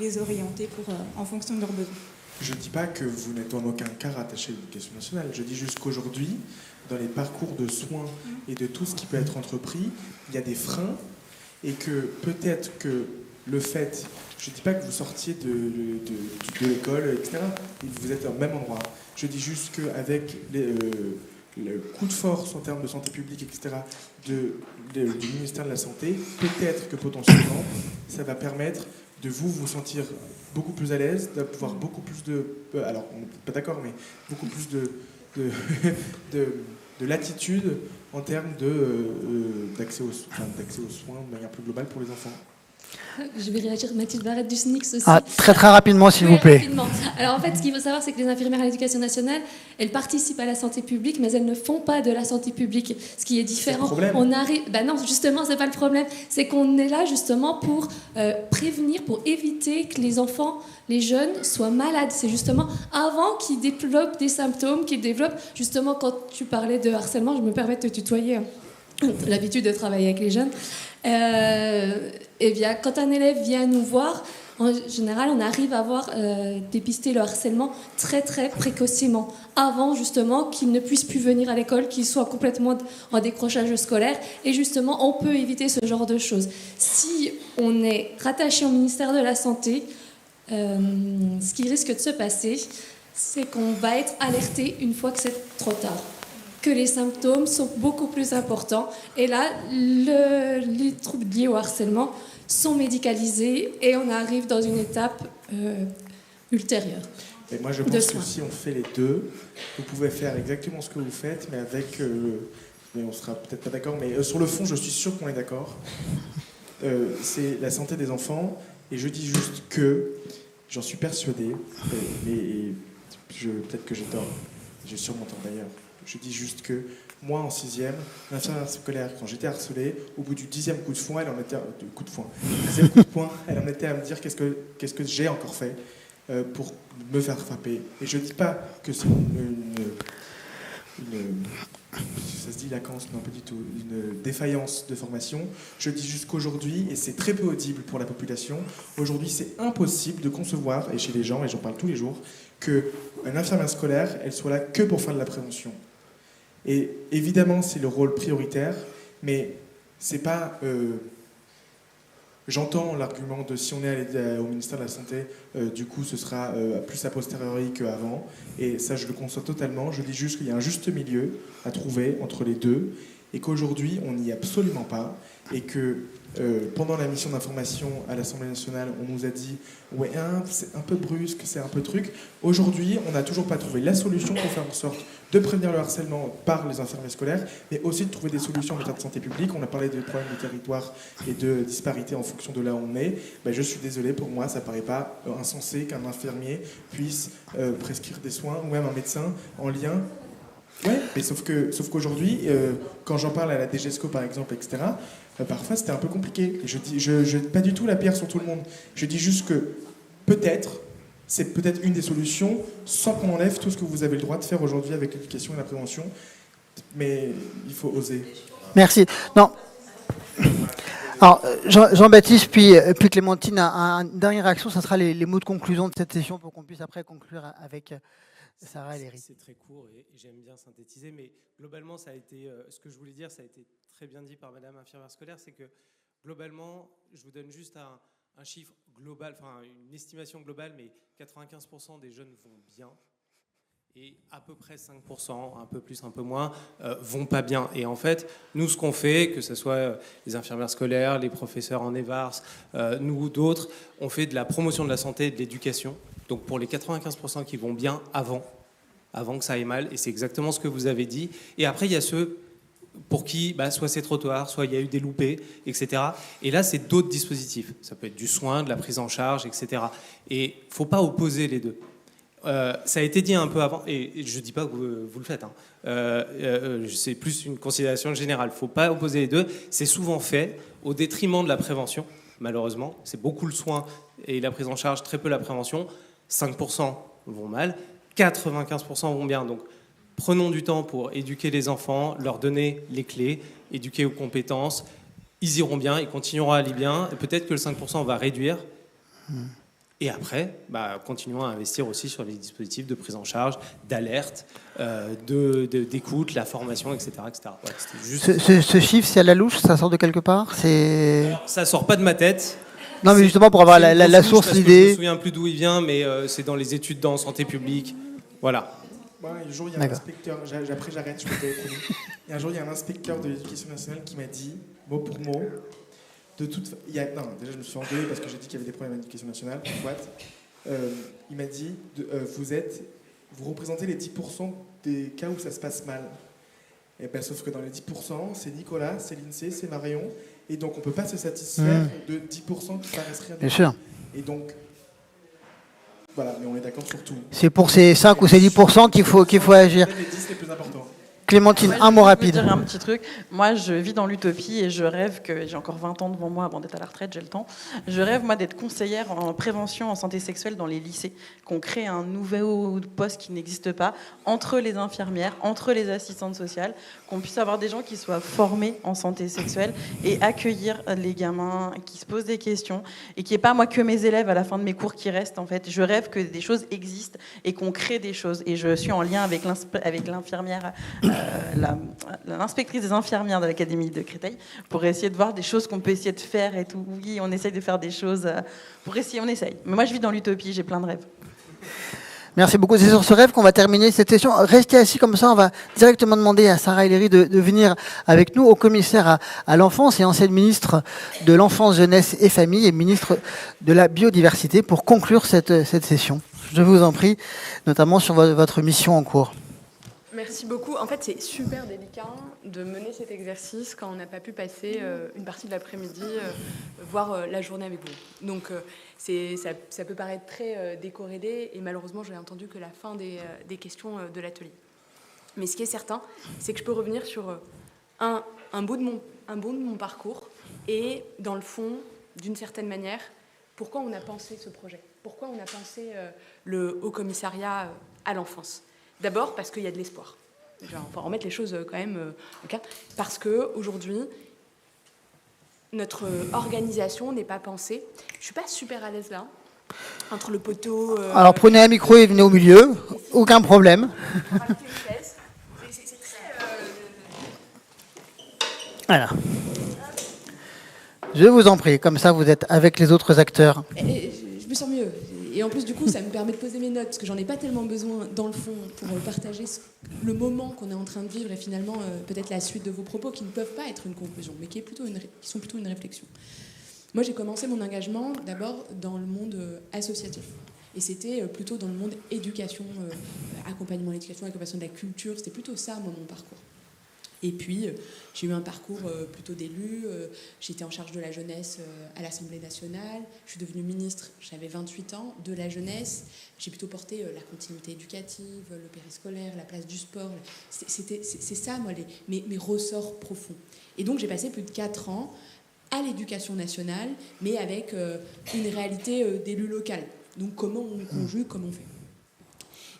les orienter en fonction de leurs besoins. Je ne dis pas que vous n'êtes en aucun cas rattaché à l'éducation nationale. Je dis juste qu'aujourd'hui, dans les parcours de soins et de tout ce qui peut être entrepris, il y a des freins et que peut-être que le fait, je ne dis pas que vous sortiez de l'école, etc., et vous êtes au même endroit. Je dis juste qu'avec le coup de force en termes de santé publique, etc., du ministère de la Santé, peut-être que potentiellement, ça va permettre de vous sentir beaucoup plus à l'aise, d'avoir beaucoup plus de... alors, on n'est pas d'accord, mais beaucoup plus de latitude en termes d'accès aux soins de manière plus globale pour les enfants. Je vais réagir, Mathilde Barrette du SNICS aussi. Très rapidement, s'il vous plaît. Rapidement. Alors en fait, ce qu'il faut savoir, c'est que les infirmières à l'éducation nationale, elles participent à la santé publique, mais elles ne font pas de la santé publique, ce qui est différent. C'est le problème. On arrive, non, justement, c'est pas le problème. C'est qu'on est là justement pour prévenir, pour éviter que les enfants, les jeunes, soient malades. C'est justement avant qu'ils développent des symptômes, qu'ils développent, justement, quand tu parlais de harcèlement, je me permets de te tutoyer. L'habitude de travailler avec les jeunes. Et bien, quand un élève vient nous voir, en général, on arrive à avoir dépisté le harcèlement très très précocement, avant justement qu'il ne puisse plus venir à l'école, qu'il soit complètement en décrochage scolaire. Et justement, on peut éviter ce genre de choses. Si on est rattaché au ministère de la Santé, ce qui risque de se passer, c'est qu'on va être alerté une fois que c'est trop tard, que les symptômes sont beaucoup plus importants. Et là, les troubles liés au harcèlement sont médicalisés et on arrive dans une étape ultérieure. Et moi, je pense que si on fait les deux, vous pouvez faire exactement ce que vous faites, mais avec... mais on sera peut-être pas d'accord, mais sur le fond, je suis sûr qu'on est d'accord. C'est la santé des enfants, et je dis juste que, j'en suis persuadé, mais peut-être que j'ai tort, j'ai sûrement tort d'ailleurs. Je dis juste que moi, en 6e, l'infirmière scolaire, quand j'étais harcelé, au bout du 10e coup de poing, elle en était à me dire qu'est-ce que j'ai encore fait pour me faire frapper. Et je ne dis pas que c'est ça se dit Lacan, non pas du tout, une défaillance de formation. Je dis juste qu'aujourd'hui, et c'est très peu audible pour la population, aujourd'hui c'est impossible de concevoir, et chez les gens, et j'en parle tous les jours, qu'une infirmière scolaire, elle soit là que pour faire de la prévention. Et évidemment, c'est le rôle prioritaire, mais c'est pas... J'entends l'argument de si on est allé au ministère de la Santé, du coup, ce sera plus a posteriori qu'avant. Et ça, je le conçois totalement. Je dis juste qu'il y a un juste milieu à trouver entre les deux et qu'aujourd'hui, on n'y est absolument pas. Et que pendant la mission d'information à l'Assemblée nationale, on nous a dit « Ouais, c'est un peu brusque, c'est un peu truc ». Aujourd'hui, on n'a toujours pas trouvé la solution pour faire en sorte de prévenir le harcèlement par les infirmiers scolaires, mais aussi de trouver des solutions en état de santé publique. On a parlé des problèmes de territoire et de disparités en fonction de là où on est. Ben, je suis désolé, pour moi, ça ne paraît pas insensé qu'un infirmier puisse prescrire des soins, ou même un médecin en lien. Ouais, mais sauf qu'aujourd'hui, quand j'en parle à la DGESCO par exemple, etc., parfois c'était un peu compliqué. Et je dis pas du tout la pierre sur tout le monde. Je dis juste que peut-être c'est peut-être une des solutions, sans qu'on enlève tout ce que vous avez le droit de faire aujourd'hui avec l'éducation et la prévention. Mais il faut oser. Merci. Non. Alors, Jean-Baptiste, puis Clémentine, une dernière réaction, ça sera les mots de conclusion de cette session pour qu'on puisse après conclure avec Sarah et Léry. C'est très court et j'aime bien synthétiser, mais globalement, ça a été, ce que je voulais dire, ça a été très bien dit par Madame infirmière scolaire, c'est que globalement, je vous donne juste un chiffre global, enfin une estimation globale, mais 95% des jeunes vont bien. Et à peu près 5%, un peu plus, un peu moins, vont pas bien. Et en fait, nous, ce qu'on fait, que ce soit les infirmières scolaires, les professeurs en EVARS, nous ou d'autres, on fait de la promotion de la santé et de l'éducation. Donc pour les 95% qui vont bien avant que ça aille mal, et c'est exactement ce que vous avez dit. Et après, il y a ceux pour qui soit c'est trop tard, soit il y a eu des loupés, etc. Et là, c'est d'autres dispositifs. Ça peut être du soin, de la prise en charge, etc. Et il ne faut pas opposer les deux. Ça a été dit un peu avant, et je ne dis pas que vous le faites, c'est plus une considération générale. Il ne faut pas opposer les deux. C'est souvent fait au détriment de la prévention, malheureusement. C'est beaucoup le soin et la prise en charge, très peu la prévention. 5% vont mal, 95% vont bien. Donc prenons du temps pour éduquer les enfants, leur donner les clés, éduquer aux compétences. Ils iront bien, ils continueront à aller bien. Et peut-être que le 5% va réduire. Et après, continuons à investir aussi sur les dispositifs de prise en charge, d'alerte, d'écoute, la formation, etc. etc. Ouais, juste... ce chiffre, c'est à la louche, ça sort de quelque part? Alors, ça sort pas de ma tête. Non, mais justement pour avoir la source, l'idée. Je ne me souviens plus d'où il vient, mais c'est dans les études en santé publique. Voilà. Un jour, il y a un inspecteur, après j'arrête, je peux pas être. Et un jour, il y a un inspecteur de l'éducation nationale qui m'a dit, mot pour mot, déjà je me suis engueulé parce que j'ai dit qu'il y avait des problèmes à l'éducation nationale. Il m'a dit, vous représentez les 10% des cas où ça se passe mal. Et sauf que dans les 10%, c'est Nicolas, c'est l'INSEE, c'est Marion, et donc on ne peut pas se satisfaire de 10% qui paraissent rien. Bien sûr. Et donc, voilà, mais on est d'accord sur tout. C'est pour ces 5 ou ces 10% qu'il faut agir. Les 10 les plus importants. Clémentine, un mot rapide. Je vais dire un petit truc. Moi, je vis dans l'utopie et je rêve que j'ai encore 20 ans devant moi avant d'être à la retraite, j'ai le temps. Je rêve, moi, d'être conseillère en prévention en santé sexuelle dans les lycées, qu'on crée un nouveau poste qui n'existe pas entre les infirmières, entre les assistantes sociales, qu'on puisse avoir des gens qui soient formés en santé sexuelle et accueillir les gamins qui se posent des questions et qu'il n'y ait pas, moi, que mes élèves à la fin de mes cours qui restent, en fait. Je rêve que des choses existent et qu'on crée des choses. Et je suis en lien avec l'infirmière... l'inspectrice des infirmières de l'Académie de Créteil pour essayer de voir des choses qu'on peut essayer de faire et tout. Oui, on essaye de faire des choses pour essayer, on essaye. Mais moi, je vis dans l'utopie, j'ai plein de rêves. Merci beaucoup. C'est sur ce rêve qu'on va terminer cette session. Restez assis comme ça, on va directement demander à Sarah et Léry de venir avec nous, au commissaire à l'enfance et ancienne ministre de l'Enfance, Jeunesse et Famille et ministre de la Biodiversité pour conclure cette session. Je vous en prie, notamment sur votre mission en cours. Merci beaucoup. En fait, c'est super délicat de mener cet exercice quand on n'a pas pu passer une partie de l'après-midi, voire la journée avec vous. Donc, ça peut paraître très décorrélé et malheureusement, je n'ai entendu que la fin des questions de l'atelier. Mais ce qui est certain, c'est que je peux revenir sur un bout de mon parcours et, dans le fond, d'une certaine manière, pourquoi on a pensé ce projet, pourquoi on a pensé le Haut-Commissariat à l'enfance. D'abord parce qu'il y a de l'espoir. On va remettre les choses quand même au cas. Parce qu'aujourd'hui, notre organisation n'est pas pensée. Je ne suis pas super à l'aise là, entre le poteau... Alors prenez un micro et venez au milieu, aucun problème. C'est très... Voilà. Je vous en prie, comme ça vous êtes avec les autres acteurs. Je me sens mieux. Et en plus, du coup, ça me permet de poser mes notes, parce que j'en ai pas tellement besoin, dans le fond, pour partager le moment qu'on est en train de vivre et finalement, peut-être la suite de vos propos, qui ne peuvent pas être une conclusion, mais qui sont plutôt une réflexion. Moi, j'ai commencé mon engagement d'abord dans le monde associatif. Et c'était plutôt dans le monde éducation, accompagnement à l'éducation, accompagnement de la culture. C'était plutôt ça, moi, mon parcours. Et puis, j'ai eu un parcours plutôt d'élu. J'étais en charge de la jeunesse à l'Assemblée nationale. Je suis devenue ministre, j'avais 28 ans, de la jeunesse. J'ai plutôt porté la continuité éducative, le périscolaire, la place du sport. C'est ça, moi, mes ressorts profonds. Et donc, j'ai passé plus de 4 ans à l'éducation nationale, mais avec une réalité d'élu local. Donc comment on conjugue, comment on fait.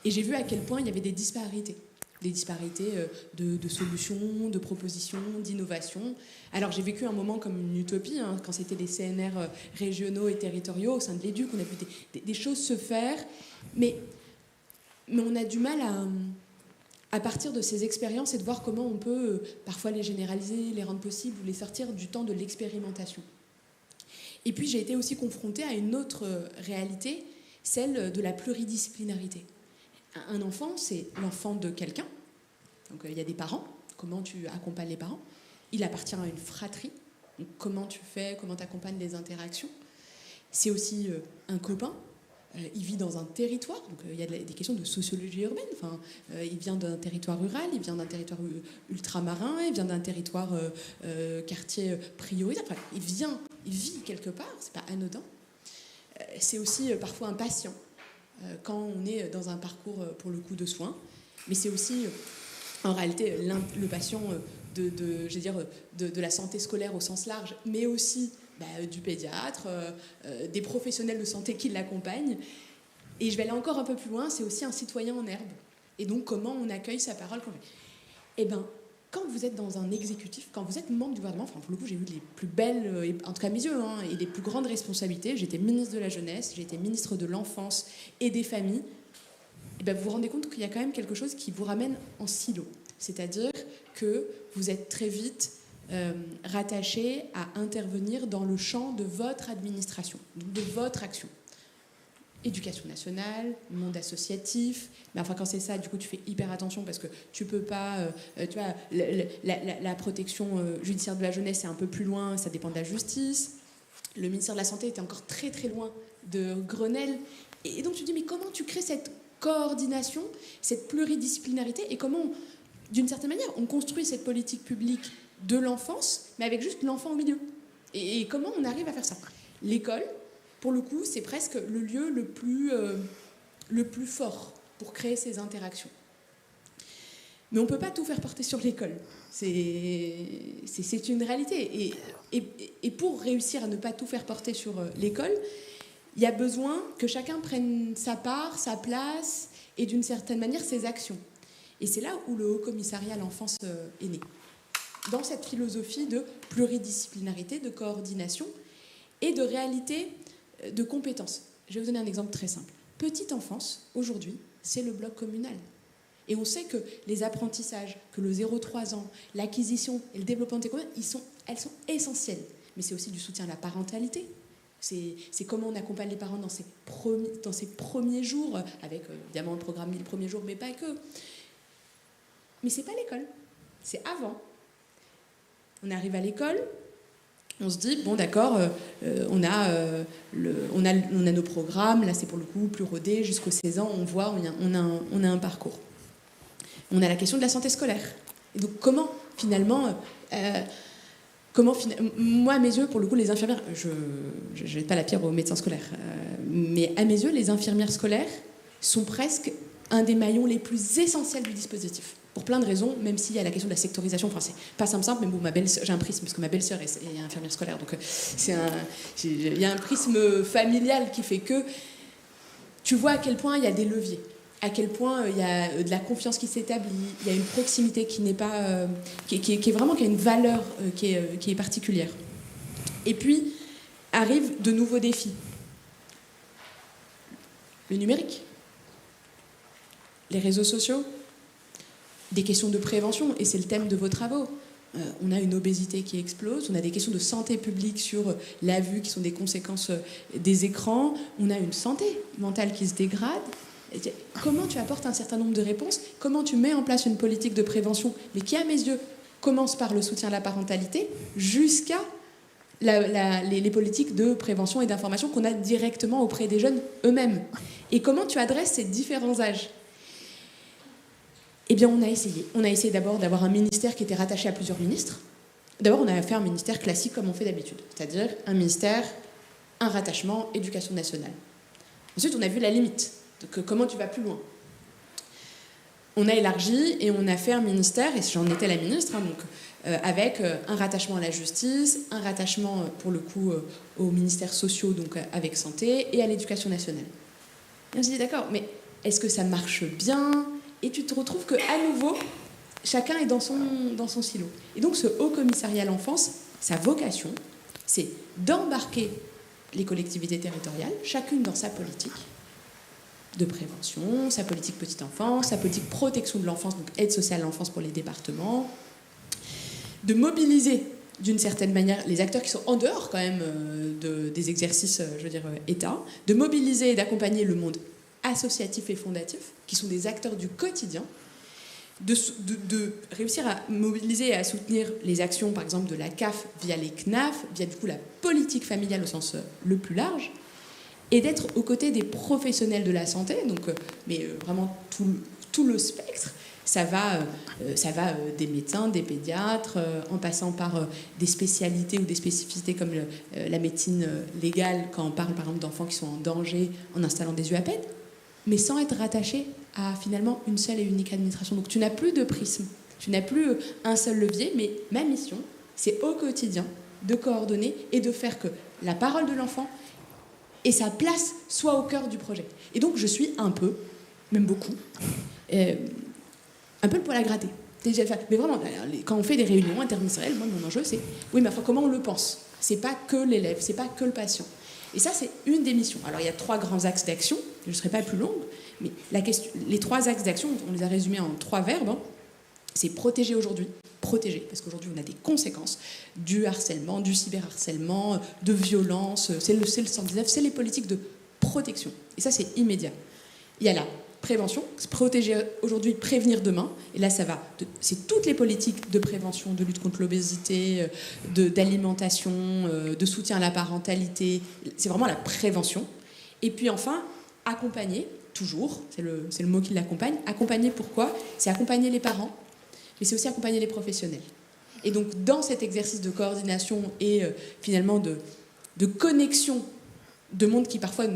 Et j'ai vu à quel point il y avait des disparités de solutions, de propositions, d'innovations. Alors j'ai vécu un moment comme une utopie, quand c'était les CNR régionaux et territoriaux au sein de l'Éduc, on a vu des choses se faire, mais on a du mal à partir de ces expériences et de voir comment on peut parfois les généraliser, les rendre possibles ou les sortir du temps de l'expérimentation. Et puis j'ai été aussi confrontée à une autre réalité, celle de la pluridisciplinarité. Un enfant, c'est l'enfant de quelqu'un. Donc il y a des parents. Comment tu accompagnes les parents? Il appartient à une fratrie. Donc, comment tu fais? Comment tu accompagnes les interactions? C'est aussi un copain. Il vit dans un territoire. Donc il y a des questions de sociologie urbaine. Enfin, il vient d'un territoire rural, il vient d'un territoire ultramarin, il vient d'un territoire quartier prioritaire. Enfin, il vit quelque part. C'est pas anodin. C'est aussi parfois un patient. Quand on est dans un parcours, pour le coup, de soins. Mais c'est aussi, en réalité, le patient de la santé scolaire au sens large, mais aussi du pédiatre, des professionnels de santé qui l'accompagnent. Et je vais aller encore un peu plus loin, c'est aussi un citoyen en herbe. Et donc, comment on accueille sa parole quand vous êtes dans un exécutif, quand vous êtes membre du gouvernement, enfin pour le coup j'ai eu les plus belles, en tout cas à mes yeux, et les plus grandes responsabilités. J'étais ministre de la jeunesse, j'ai été ministre de l'enfance et des familles. Et vous vous rendez compte qu'il y a quand même quelque chose qui vous ramène en silo. C'est-à-dire que vous êtes très vite rattaché à intervenir dans le champ de votre administration, donc de votre action. Éducation nationale, monde associatif, mais enfin quand c'est ça, du coup tu fais hyper attention parce que tu peux pas, tu vois, la protection judiciaire de la jeunesse c'est un peu plus loin, ça dépend de la justice. Le ministère de la Santé était encore très très loin de Grenelle, et donc tu te dis mais comment tu crées cette coordination, cette pluridisciplinarité, et comment, d'une certaine manière, on construit cette politique publique de l'enfance, mais avec juste l'enfant au milieu. Et comment on arrive à faire ça? L'école, pour le coup, c'est presque le lieu le plus fort pour créer ces interactions. Mais on ne peut pas tout faire porter sur l'école. C'est une réalité. Et pour réussir à ne pas tout faire porter sur l'école, il y a besoin que chacun prenne sa part, sa place, et d'une certaine manière, ses actions. Et c'est là où le Haut Commissariat à l'enfance est né. Dans cette philosophie de pluridisciplinarité, de coordination et de réalité de compétences. Je vais vous donner un exemple très simple. Petite enfance, aujourd'hui, c'est le bloc communal. Et on sait que les apprentissages, que le 0-3 ans, l'acquisition et le développement des compétences, elles sont essentielles. Mais c'est aussi du soutien à la parentalité. C'est comment on accompagne les parents dans ces premiers jours, avec évidemment le programme 1000 premiers jours, mais pas que. Mais c'est pas l'école, c'est avant. On arrive à l'école, on se dit, bon d'accord, on a nos programmes, là c'est pour le coup plus rodé, jusqu'aux 16 ans, on voit, on a un parcours. On a la question de la santé scolaire. Et donc comment finalement, moi à mes yeux, pour le coup, les infirmières, je ne jette pas la pierre aux médecins scolaires, mais à mes yeux, les infirmières scolaires sont presque un des maillons les plus essentiels du dispositif. Pour plein de raisons, même s'il y a la question de la sectorisation, enfin c'est pas simple, mais bon, j'ai un prisme, parce que ma belle-sœur est infirmière scolaire, donc il y a un prisme familial qui fait que tu vois à quel point il y a des leviers, à quel point il y a de la confiance qui s'établit, il y a une proximité qui n'est pas, qui est vraiment, qui a une valeur qui est particulière. Et puis arrivent de nouveaux défis. Le numérique, les réseaux sociaux, des questions de prévention, et c'est le thème de vos travaux. On a une obésité qui explose, on a des questions de santé publique sur la vue qui sont des conséquences des écrans, on a une santé mentale qui se dégrade. Comment tu apportes un certain nombre de réponses? Comment tu mets en place une politique de prévention, mais qui, à mes yeux, commence par le soutien à la parentalité, jusqu'à les politiques de prévention et d'information qu'on a directement auprès des jeunes eux-mêmes? Et comment tu adresses ces différents âges? Eh bien, on a essayé. On a essayé d'abord d'avoir un ministère qui était rattaché à plusieurs ministres. D'abord, on a fait un ministère classique comme on fait d'habitude, c'est-à-dire un ministère, un rattachement, éducation nationale. Ensuite, on a vu la limite. Donc, comment tu vas plus loin? On a élargi et on a fait un ministère, et j'en étais la ministre, avec un rattachement à la justice, un rattachement, pour le coup, aux ministères sociaux, donc avec santé, et à l'éducation nationale. Et on se dit, d'accord, mais est-ce que ça marche bien? Et tu te retrouves qu'à nouveau, chacun est dans son silo. Et donc ce Haut Commissariat à l'enfance, sa vocation, c'est d'embarquer les collectivités territoriales, chacune dans sa politique de prévention, sa politique petite enfance, sa politique protection de l'enfance, donc aide sociale à l'enfance pour les départements, de mobiliser d'une certaine manière les acteurs qui sont en dehors quand même des exercices, je veux dire, État, de mobiliser et d'accompagner le monde associatifs et fondatifs, qui sont des acteurs du quotidien, de réussir à mobiliser et à soutenir les actions, par exemple, de la CAF via les CNAF, via du coup la politique familiale au sens le plus large, et d'être aux côtés des professionnels de la santé, donc, mais vraiment tout le spectre. Ça va des médecins, des pédiatres, en passant par des spécialités ou des spécificités comme la médecine légale, quand on parle par exemple d'enfants qui sont en danger en installant des UAPED, mais sans être rattaché à finalement une seule et unique administration. Donc tu n'as plus de prisme, tu n'as plus un seul levier, mais ma mission, c'est au quotidien de coordonner et de faire que la parole de l'enfant et sa place soient au cœur du projet. Et donc je suis un peu, même beaucoup, un peu le poil à gratter. Mais vraiment, quand on fait des réunions interministérielles, moi mon enjeu c'est, oui mais enfin comment on le pense? C'est pas que l'élève, c'est pas que le patient. Et ça, c'est une des missions. Alors, il y a 3 grands axes d'action. Je ne serai pas plus longue, mais les 3 axes d'action, on les a résumés en 3 verbes. C'est protéger aujourd'hui. Protéger, parce qu'aujourd'hui, on a des conséquences du harcèlement, du cyberharcèlement, de violence. C'est le 119, c'est les politiques de protection. Et ça, c'est immédiat. Il y a la prévention, protéger aujourd'hui, prévenir demain. Et là, c'est toutes les politiques de prévention, de lutte contre l'obésité, d'alimentation, de soutien à la parentalité. C'est vraiment la prévention. Et puis enfin, accompagner, toujours, c'est le mot qui l'accompagne. Accompagner, pourquoi? C'est accompagner les parents, mais c'est aussi accompagner les professionnels. Et donc, dans cet exercice de coordination et finalement de connexion de mondes qui parfois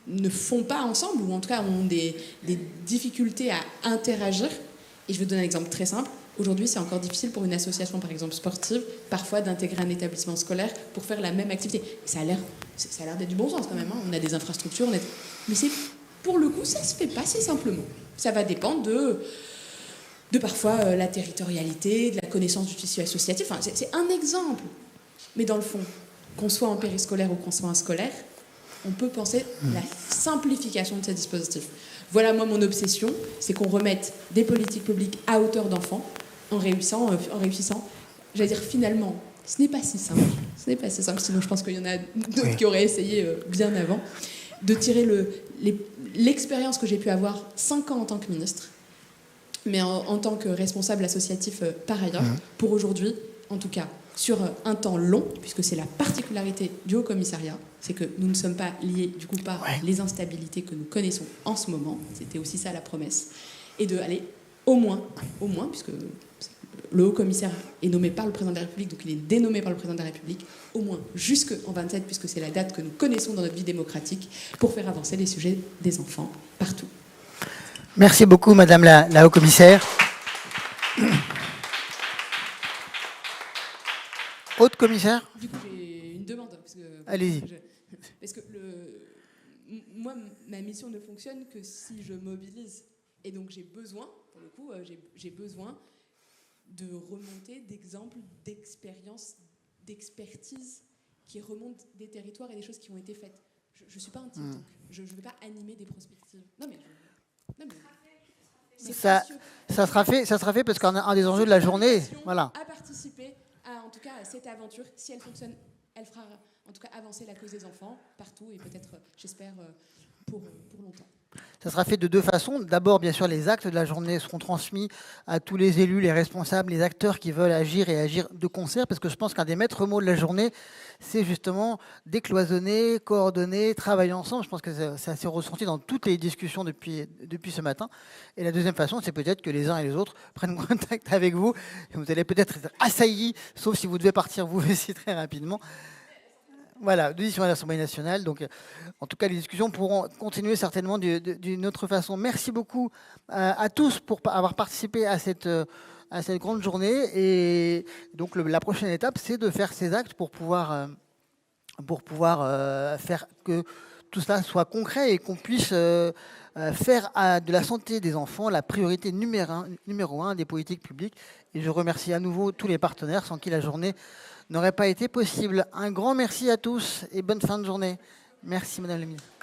ne font pas ensemble, ou en tout cas ont des difficultés à interagir. Et je vais donner un exemple très simple. Aujourd'hui, c'est encore difficile pour une association, par exemple sportive, parfois d'intégrer un établissement scolaire pour faire la même activité. Ça a l'air d'être du bon sens quand même. Hein. On a des infrastructures, mais pour le coup, ça se fait pas si simplement. Ça va dépendre de parfois la territorialité, de la connaissance du tissu associatif. Enfin, c'est un exemple. Mais dans le fond, qu'on soit en périscolaire ou qu'on soit en scolaire, on peut penser la simplification de ces dispositifs. Voilà, moi, mon obsession, c'est qu'on remette des politiques publiques à hauteur d'enfants en réussissant, j'allais dire finalement, ce n'est pas si simple. Ce n'est pas si simple, sinon je pense qu'il y en a d'autres qui auraient essayé bien avant, de tirer l'expérience que j'ai pu avoir 5 ans en tant que ministre, mais en tant que responsable associatif par ailleurs, pour aujourd'hui, en tout cas, sur un temps long, puisque c'est la particularité du Haut Commissariat, c'est que nous ne sommes pas liés du coup par les instabilités que nous connaissons en ce moment, c'était aussi ça la promesse, et de aller au moins, puisque le Haut Commissaire est nommé par le Président de la République, donc il est dénommé par le Président de la République, au moins jusqu'en 27, puisque c'est la date que nous connaissons dans notre vie démocratique, pour faire avancer les sujets des enfants partout. Merci beaucoup, Madame la Haut Commissaire. Haute Commissaire. Du coup, j'ai une demande. Allez-y. Parce que moi, ma mission ne fonctionne que si je mobilise. Et donc, j'ai besoin, pour le coup, j'ai besoin de remonter d'exemples, d'expériences, d'expertise qui remontent des territoires et des choses qui ont été faites. Je ne suis pas un TikTok. Je ne vais pas animer des prospectives. Non, mais ça sera fait parce qu'un des enjeux de la journée, voilà. À participer en tout cas, cette aventure, si elle fonctionne, elle fera en tout cas avancer la cause des enfants partout et peut-être, j'espère, pour longtemps. Ça sera fait de 2 façons. D'abord, bien sûr, les actes de la journée seront transmis à tous les élus, les responsables, les acteurs qui veulent agir et agir de concert, parce que je pense qu'un des maîtres mots de la journée, c'est justement décloisonner, coordonner, travailler ensemble. Je pense que c'est assez ressenti dans toutes les discussions depuis ce matin. Et la deuxième façon, c'est peut-être que les uns et les autres prennent contact avec vous. Et vous allez peut-être être assaillis, sauf si vous devez partir vous aussi très rapidement. Voilà, d'audition à l'Assemblée nationale. Donc, en tout cas, les discussions pourront continuer certainement d'une autre façon. Merci beaucoup à tous pour avoir participé à cette grande journée. Et donc, la prochaine étape, c'est de faire ces actes pour pouvoir faire que tout cela soit concret et qu'on puisse faire de la santé des enfants la priorité numéro un des politiques publiques. Et je remercie à nouveau tous les partenaires sans qui la journée n'aurait pas été possible. Un grand merci à tous et bonne fin de journée. Merci Madame la Ministre.